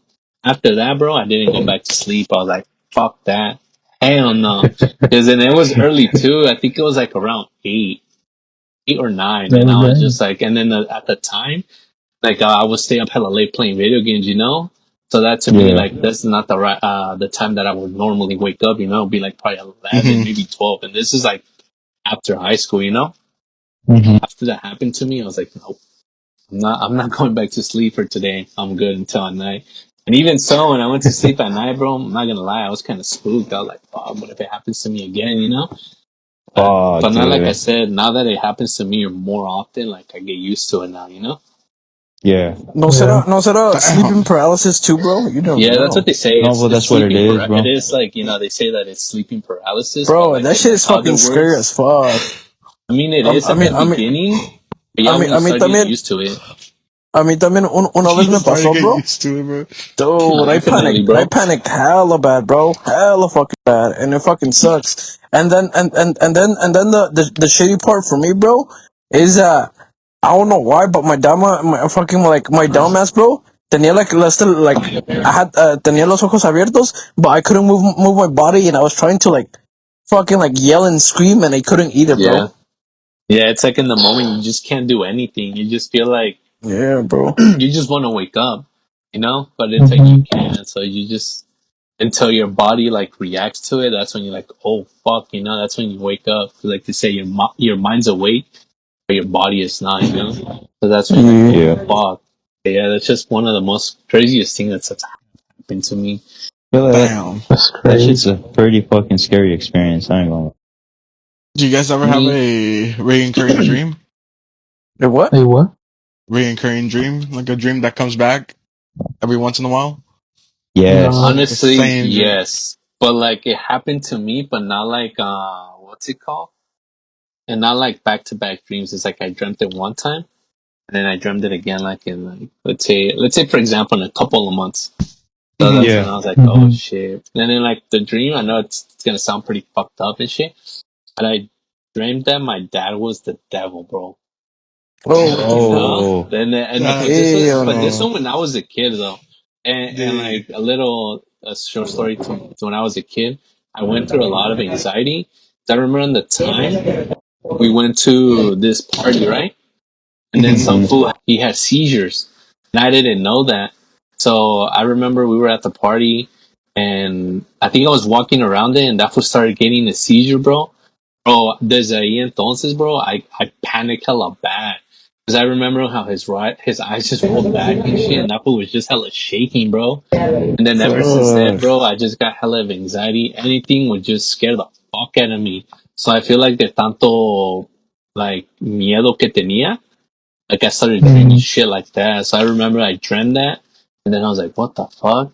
After that, bro, I didn't go back to sleep. I was like, fuck that, hell no, because then it was early too. I think it was like around 8 or 9, and I was just like, and then at the time, like I would stay up hella late playing video games, you know. So that to me, like that's not the right the time that I would normally wake up, you know. It'd be like probably 11, maybe 12, and this is like after high school, you know. After that happened to me, I was like, nope, I'm not going back to sleep for today. I'm good until at night. And even so, when I went to sleep at night, bro, I'm not gonna lie, I was kind of spooked. I was like, "Fuck, what if it happens to me again?" You know. Oh, But not like I dude. said. Now that it happens to me more often, like I get used to it now. You know. Yeah. No será sleeping Damn. paralysis too, bro. You don't Yeah, that's know, what they say. No, well, It's that's what it sleeping is, It bro. is like they say that it's sleeping paralysis, but bro. like That in shit like is other fucking scary as words, fuck. I mean, it is I at mean, the I mean, beginning, but I yeah, mean, when I you mean, start getting también, used to it, I mean, también una vez You me started pasó, getting bro. used to it, bro. Dude, definitely, I bro. panicked hella bad, bro. Hella fucking bad. And it fucking sucks. And then the shitty part for me, bro, is I don't know why, but my dumbass, bro, tenía I had, tenía los ojos abiertos, but I couldn't move my body, and I was trying to fucking yell and scream, and I couldn't either, Yeah, bro. yeah. It's like in the moment you just can't do anything. You just feel like Yeah, bro. you just want to wake up, you know. But it's like you can't. So you just until your body like reacts to it. That's when you're like, oh fuck, you know. That's when you wake up. Like they say, your mind's awake, but your body is not, you know. So that's when you're like, oh Yeah. Yeah. fuck. Yeah, that's just one of the most craziest things that's happened to me. Feel like Damn. That's that shit's crazy. a pretty fucking scary experience. I ain't gonna lie. Do you guys ever have Me, a reoccurring dream? The what? Hey, what? Reoccurring dream? Like a dream that comes back every once in a while? Yes. No. Like the honestly, same dream. yes, but like it happened to me, but not like what's it called? And not like back to back dreams. It's like I dreamt it one time, and then I dreamed it again, like in like let's say for example in a couple of months. So Mm-hmm. that's when Yeah. I was like, oh Mm-hmm. shit. And then like the dream, I know it's gonna sound pretty fucked up and shit, but I dreamed that my dad was the devil, bro. Oh, You know? Oh. That, But this hell one when I was a kid though, and yeah. like a short story to when I was a kid, I went through a lot of anxiety. I remember in the time we went to this party, right? And then Mm-hmm. some Mhm. fool he had seizures, and I didn't know that. So I remember we were at the party, and I think I was walking around it, and that fool started getting a seizure, bro. Bro, desde ahí entonces, bro, I panicked hella bad. Because I remember how his eyes just rolled back and shit, and that fool was just hella shaking, bro. And then ever since then, fuck. bro, I just got hella of anxiety. Anything would just scare the fuck out of me. So I feel like de tanto, like, miedo que tenía, like I started dreaming Mm-hmm. shit like that. So I remember I dreamed that, and then I was like, what the fuck?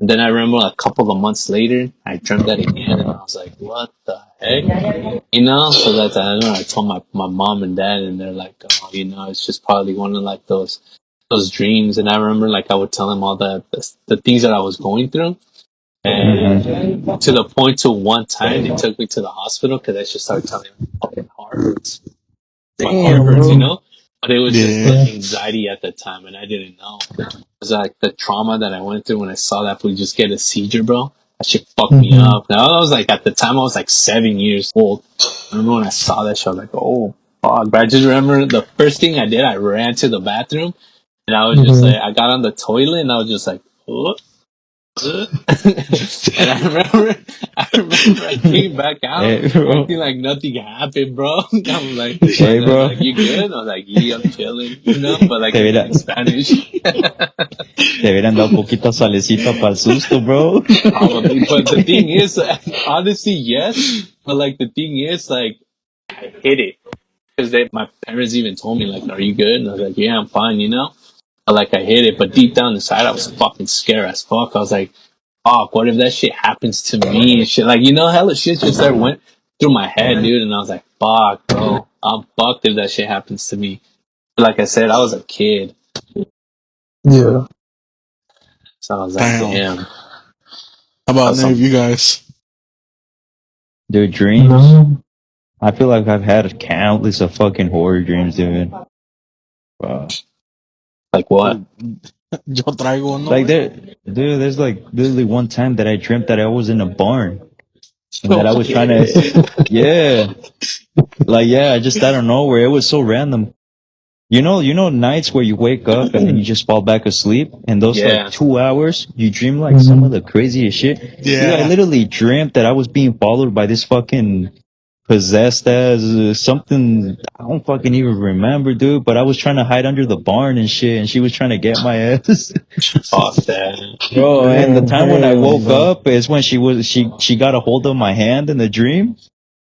And then I remember a couple of months later, I dreamt that again, and I was like, what the heck? You know, so that's I don't know. I told my mom and dad, and they're like, oh, you know, it's just probably one of like those dreams. And I remember like I would tell them all the things that I was going through, and to the point to one time they took me to the hospital because I just started telling them my fucking heart hurts. My heart Damn, hurts, you bro. Mm-hmm. know. But it was just Yeah. the Yeah. anxiety at the time, and I didn't know. It was like the trauma that I went through when I saw that fool just get a seizure, bro. That shit fucked me Mm-hmm. up. Now I was like, at the time, I was like 7 years old. I remember when I saw that shit, I was like, oh, fuck. But I just remember the first thing I did, I ran to the bathroom, and I was just Mm-hmm. like, I got on the toilet, and I was just like, oh. And I remember I came back out Hey, bro. acting like nothing happened, bro. I'm like, my Hey, dad's bro. like, you good? I was like, yeah, I'm chilling, you know, but like Te in hubiera, like Spanish. te hubieran dado poquita salecita para el susto, bro. Probably. But the thing is, honestly, yes. But like the thing is, like, I hit it. Because my parents even told me, like, are you good? And I was like, yeah, I'm fine, you know? But, like, I hit it. But deep down inside, I was fucking scared as fuck. I was like, fuck, what if that shit happens to me and shit? Like, you know, hella shit just there went through my head, dude. And I was like, fuck, bro. I'm fucked if that shit happens to me. But like I said, I was a kid. Yeah. So I was like, Damn. damn. How about That's any of some, you guys? Dude, dreams. No. I feel like I've had countless of fucking horror dreams, dude. Wow. like what? Yo traigo uno, Like güey. dude, there's like literally one time that I dreamt that I was in a barn and that I was trying Okay. to, yeah, like yeah, just out of nowhere. It was so random. You know, nights where you wake up and then you just fall back asleep, and those like Yeah. 2 hours, you dream like some of the craziest shit. Dude, I Yeah. literally dreamt that I was being followed by this fucking possessed as something I don't fucking even remember, dude. But I was trying to hide under the barn and shit, and she was trying to get my ass. Fuck that. Bro, and the time when I Hell woke no. up is when she got a hold of my hand in the dream,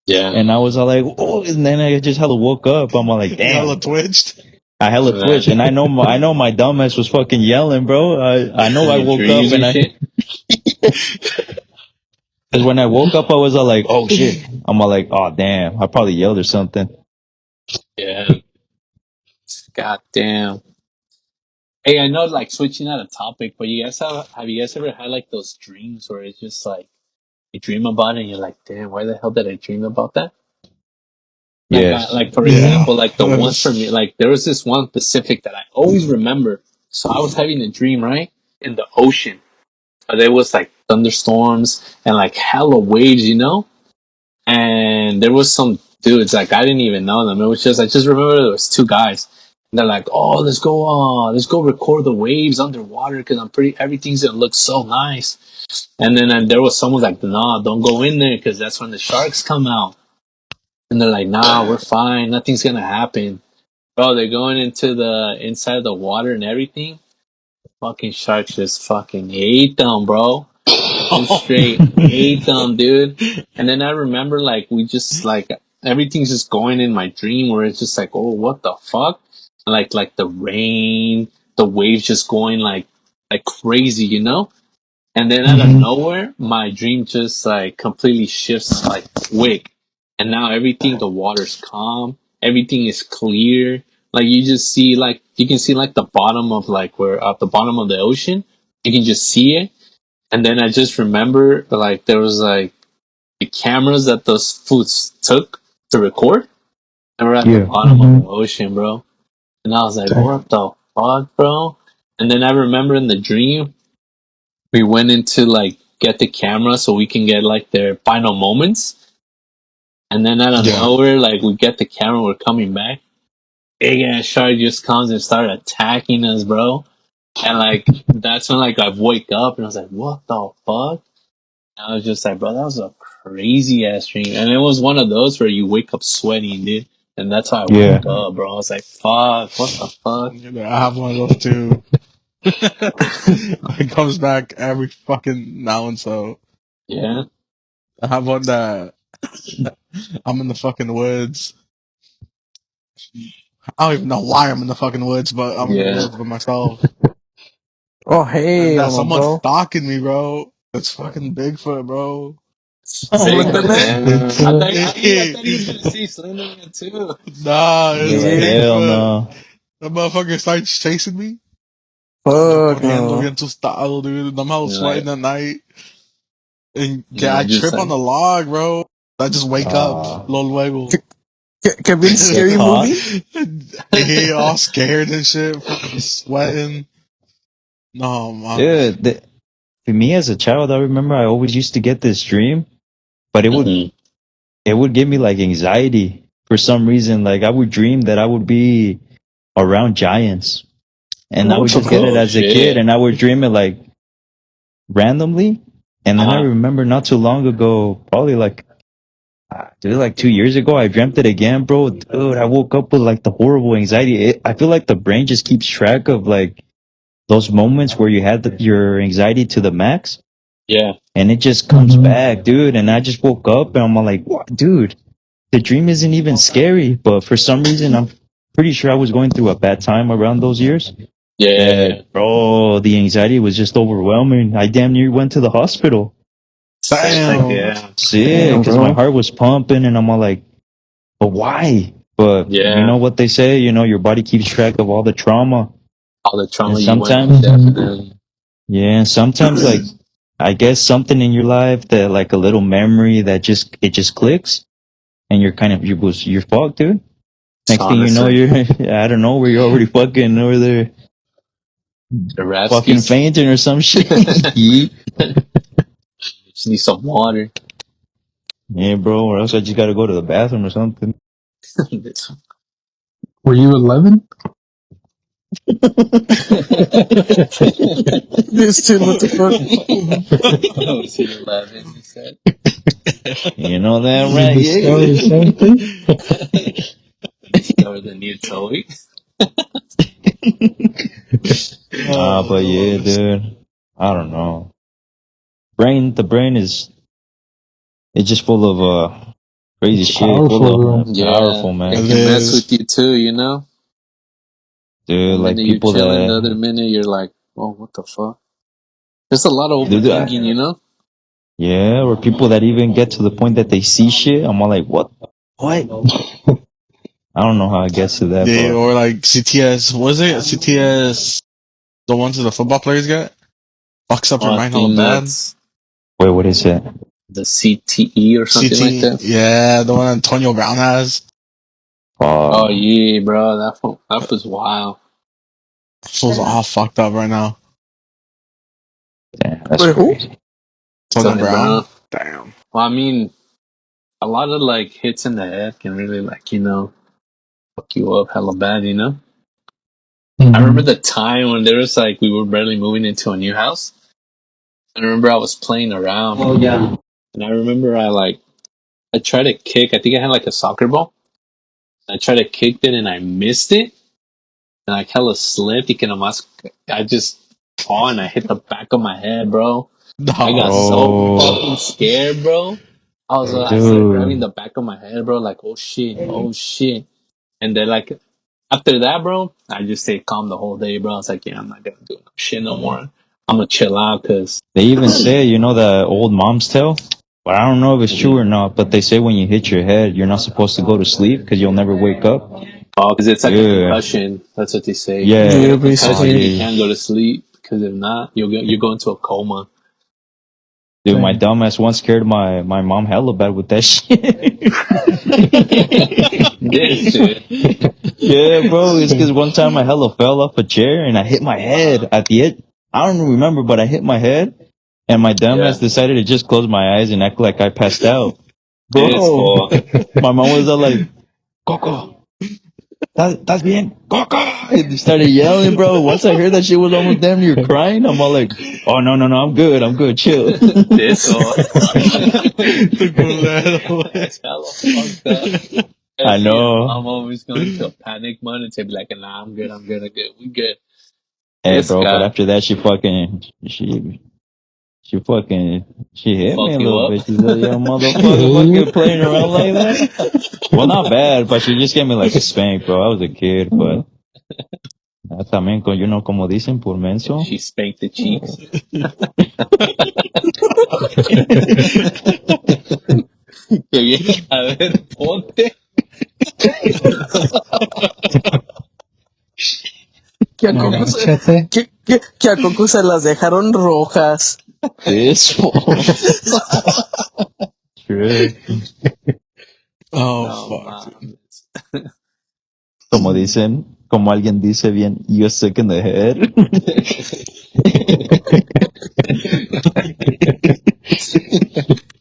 Yeah. and I was all like, oh, and then I just hella woke up. I'm all like, You damn, hella twitched. I hella twitched, and I know my dumbass was fucking yelling, bro. I know I Your woke up dreams and and shit. because when I woke up I was all like, oh shit. I'm all like, oh damn, I probably yelled or something. Yeah. God damn. Hey, I know, like, switching out of topic, but you guys have you guys ever had like those dreams where it's just like you dream about it and you're like, damn, why the hell did I dream about that? Yes. Like for Yeah. example, like the ones for me, like there was this one specific that I always remember. So I was having a dream, right, in the ocean. There was like thunderstorms and like hella waves, you know. And there was some dudes like I didn't even know them. It was just I just remember there was two guys. And they're like, "Oh, let's go record the waves underwater because I'm pretty everything's gonna look so nice." And then there was someone like, "Nah, don't go in there because that's when the sharks come out." And they're like, "Nah, we're fine. Nothing's gonna happen." Bro, they're going into the inside of the water and everything. Fucking sharks just fucking ate them, bro. Just straight ate them, dude. And then I remember like we just like everything's just going in my dream where it's just like, oh, what the fuck? Like the rain, the waves just going like crazy, you know? And then out of nowhere, my dream just like completely shifts like quick. And now everything, the water's calm, everything is clear. Like you just see like you can see like the bottom of like where at the bottom of the ocean, you can just see it. And then I just remember like there was like the cameras that those foods took to record, and we're at the Yeah. bottom of the ocean, bro. And I was like, Damn. what the fuck, bro? And then I remember in the dream, we went into like get the camera so we can get like their final moments. And then out of Yeah. nowhere, like we get the camera, we're coming back. Big ass shark just comes and started attacking us, bro. And like that's when like I wake up and I was like, what the fuck? I was just like, bro, that was a crazy ass dream. And it was one of those where you wake up sweating, dude. And that's how I Yeah. woke up, bro. I was like, fuck, what the fuck? I have one of those too. It comes back every fucking now and so. Yeah. I have one that I'm in the fucking woods. I don't even know why I'm in the fucking woods, but I'm in the Yeah. woods by myself. Oh, And hey, that someone's bro. stalking me, bro. It's fucking Bigfoot, bro. Oh, Big look at man. that. I thought he was gonna say Slenderman too. Nah, You're it's like, Yeah. hell Bigfoot. no. That motherfucker starts chasing me. Fuck Porque ando no. bien asustado, dude. I'm out You're sweating like, at night. And yeah, I just trip like, on the log, bro. I just wake up. Uh, Lo luego. Can be a get scary caught. movie? He all scared and shit, fucking sweating. No, man. Dude, for me as a child, I remember I always used to get this dream, but mhm. it would give me like anxiety for some reason. Like I would dream that I would be around giants, and I What would the just get fuck? it Oh as a kid, shit. and I would dream it like randomly. And then I Uh-huh. remember not too long ago, probably like, dude, like 2 years ago, I dreamt it again, bro. Dude, I woke up with like the horrible anxiety. I feel like the brain just keeps track of like those moments where you had your anxiety to the max, Yeah. and it just comes back, dude. And I just woke up and I'm like, what, dude? The dream isn't even scary, but for some reason, I'm pretty sure I was going through a bad time around those years. Yeah. That, bro, the anxiety was just overwhelming. I damn near went to the hospital. Like, Damn. yeah. Sick, Damn, because my bro. heart was pumping, and I'm all like, but why? But you Yeah. know what they say, your body keeps track of all the trauma. All the trauma And you went sometimes, through, definitely. yeah, and sometimes, like, I guess something in your life that, like, a little memory that it just clicks, and you're fucked, dude. Next thing you know, Honestly. I don't know, where you're already fucking over there, The fucking Rapskis. fainting or some shit. Just need some water. Yeah, bro, or else I just gotta go to the bathroom or something. Were you 11? This dude, what the fuck? I was 11, you said. You know that, You right? discovered something? Discover the new toy. But yeah, dude. I don't know. The brain is it's just full of crazy It's shit, full powerful, of bro. powerful, It man. It can mess with is. you too, you know? Dude, One like minute you people chilling, the other that minute you're like, oh, what the fuck? There's a lot of dude, overthinking, you know? yeah, or people that even get to the point that they see shit. I'm all like, what? What? I don't know how I get to that, Yeah, but or like CTS. Was it CTS? The ones that the football players get fucks up your Oh, I mind hella think bad. that's wait, what is it? the CTE or something like CT, that. yeah, the one Antonio Brown has. Oh, Uh, yeah, bro. That was wild. Fool's all fucked up right now. damn, that's Wait, who? crazy. Antonio Tony Brown. Brown. Damn. Well, I mean, a lot of like hits in the head can really like, you know, fuck you up hella bad, you know? I remember the time when there was like, we were barely moving into a new house. I remember I was playing around. Oh, yeah. And I remember I tried to kick, I think I had like a soccer ball. I tried to kick it and I missed it. And I hella slipped. You can almost, I just fall and I hit the back of my head, bro. I got so Bro, fucking scared, bro. I started grabbing dude, the back of my head, bro, like, oh shit. And then like, after that, bro, I just stayed calm the whole day, bro. I was like, yeah, I'm not gonna do no shit no more. I'm gonna chill out, cause, they even say, you know, the old mom's tale. But I don't know if it's true or not. But they say when you hit your head, you're not supposed to go to sleep because you'll never wake up. oh, cause it's like a Yeah, concussion. That's what they say. yeah. If you get Yeah, a Oh concussion, you basically. yeah, can't go to sleep. Cause if not, you go into a coma. dude, my dumbass once scared my mom hella bad with that shit. This shit. Yeah, bro. It's because one time I hella fell off a chair and I hit my head at the edge. I don't remember, but I hit my head, and my Yeah. dumbass decided to just close my eyes and act like I passed out. This Bro, fool. my mom was all like, "Coco, that's bien, Coco." And they started yelling, bro. Once I heard that shit was almost damn near crying, I'm all like, "Oh no, no, no, I'm good, chill." This fool. Took him that away. That's hella fucked up. I Especially your know. mom always going into a panic mode and say be like, nah, I'm good, we good. Hey, This bro, but guy after that, she fucking, she hit me fuck a you little up. bit. She said, yo, motherfucker, fucking playing around like that. Well, not bad, but she just gave me like a spank, bro. I was a kid, but también, you know, como dicen, por menso. She spanked the cheeks. Que bien, a ver, ponte. Que a Coco se, Agáchate. que a Coco se las dejaron rojas. This fool. True. Oh No, fuck. mames. Como dicen, como alguien dice bien, you're sick in the head.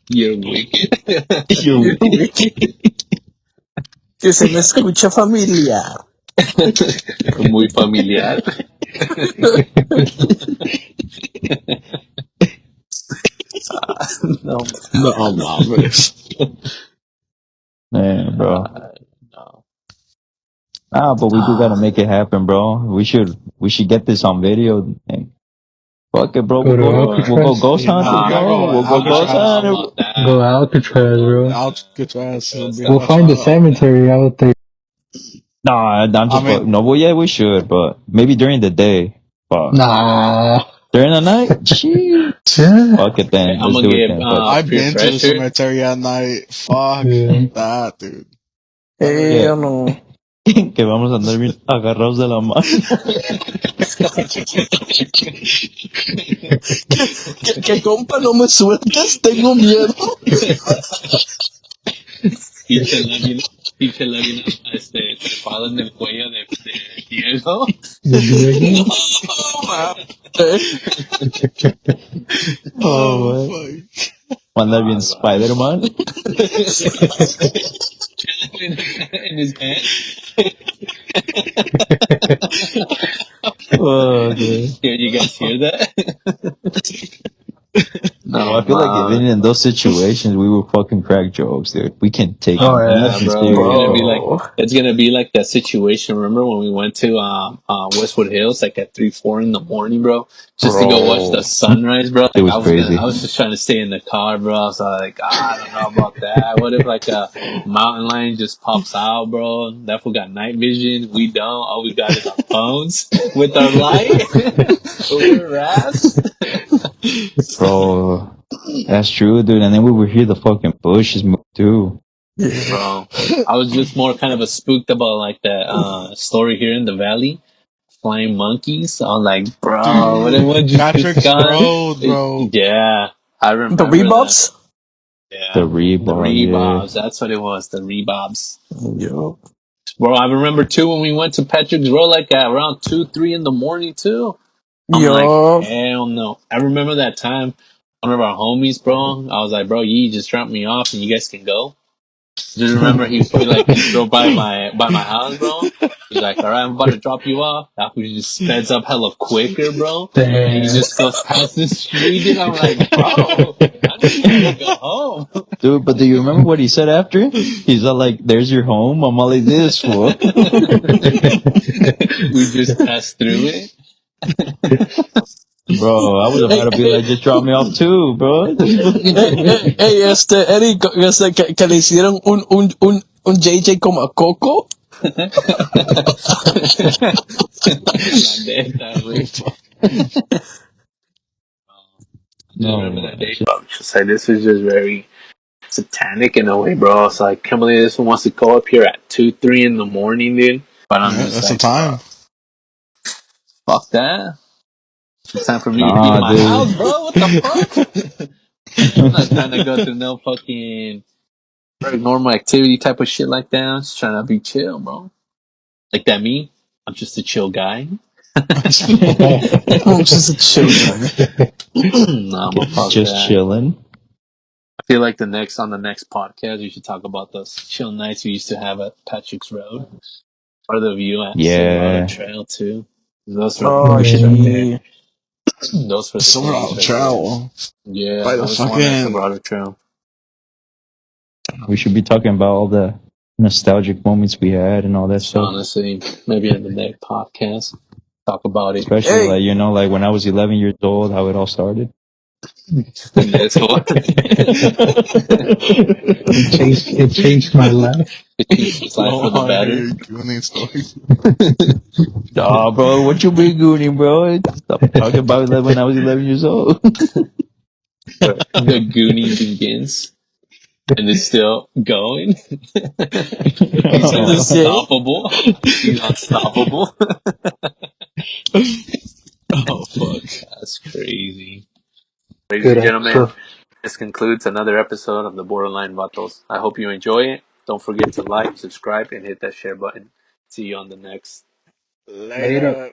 You're wicked. You're Que se me escucha familiar. Muy familiar. No, No, mames. man, bro. no. But we do gotta make it happen, bro. We should get this on video. And fuck it, bro. Go to We'll go Alcatraz. ghost hunting, Nah, bro. We'll go I don't ghost know Alcatraz. hunting. about that. Go Alcatraz, bro. Alcatraz. It'll be We'll hella find a fun. cemetery out there. Nah, I'm just I mean- no. Well, yeah, we should, but maybe during the day. Fuck. Nah. During the night, gee. Yeah. Fuck it then. I'm Let's gonna do it get then. Fuck I've peer been to the pressure. cemetery at night. Fuck Yeah. that, dude. Yo no. it. Que vamos a andar bien agarrados de la mano. Que compa, no me sueltes, tengo miedo. Pinche lámina, trepado en el cuello de Diego. The Diego. Oh, fuck. Andar bien Spider-Man. Chilling in his hand. Oh, dude. Did you guys hear that? No, Bro, I feel like even in those situations, we were fucking crack jokes, dude. We can take Oh, it yeah. easy bro. serious. It's gonna be like that situation. Remember when we went to Westwood Hills, like at 3-4 in the morning, bro, just to go watch the sunrise, bro. It Like was crazy. I was just trying to stay in the car, bro. I was like, I don't know about that. What if like a mountain lion just pops out, bro? That fool got night vision. We don't. All we got is our phones with our light. We're rats. Bro, that's true, dude. And then we would hear the fucking bushes move too. Bro, I was just more kind of a spooked about like that story here in the valley, flying monkeys. I'm like, bro, what you Patrick's got? Road, bro. Yeah, I remember The Rebobs? Yeah, The Rebobs, That's what it was. The Rebobs. Yo. Bro, I remember too when we went to Patrick's Road like at around 2-3 in the morning too. I'm like, hell no. I remember that time. One of our homies, bro. I was like, bro, you just dropped me off and you guys can go. Just remember he drove by my house, bro. He's like, all right, I'm about to drop you off. That he just speds up hella quicker, bro. And he just goes past the street, and I'm like, bro, I'm just trying to go home. Dude, but do you remember what he said after? He's all like, there's your home. I'm all like this, fool. We just passed through it. Bro, I was about to be like, just drop me off too, bro. Hey, Eddie, que le hicieron un JJ como a Coco. La neta, güey. Remember that day, bro? Just like, this is just very satanic in a way, bro. It's like, I can't believe this one wants to go up here at 2-3 in the morning, dude. But I'm just That's like, the time. fuck that. It's time for me to be in my house, bro. What the fuck? I'm not trying to go through no fucking paranormal activity type of shit like that. I'm just trying to be chill, bro. Like that me? I'm just a chill guy. I'm just a chill guy. Nah, I'm a fuck Just that. chilling. I feel like on the next podcast we should talk about those chill nights we used to have at Patrick's Road. Or the view at Silverado Trail too. Those were the days right there. Those were the Silverado days right Trail. there. Yeah, By I the was one at Silverado Trail. We should be talking about all the nostalgic moments we had and all that stuff. Honestly, maybe in the next podcast, talk about it. Especially like, you know, like when I was 11 years old, how it all started. That's what It changed my life. it changed his life for the better. Oh, bro, what you been gooning, bro? Stop talking about that when I was 11 years old. The Goonie begins. And it's still going. He's unstoppable. He's unstoppable. Oh, fuck. That's crazy. Ladies and gentlemen, this concludes another episode of the Borderline Vatos. I hope you enjoy it. Don't forget to like, subscribe, and hit that share button. See you on the next. Later.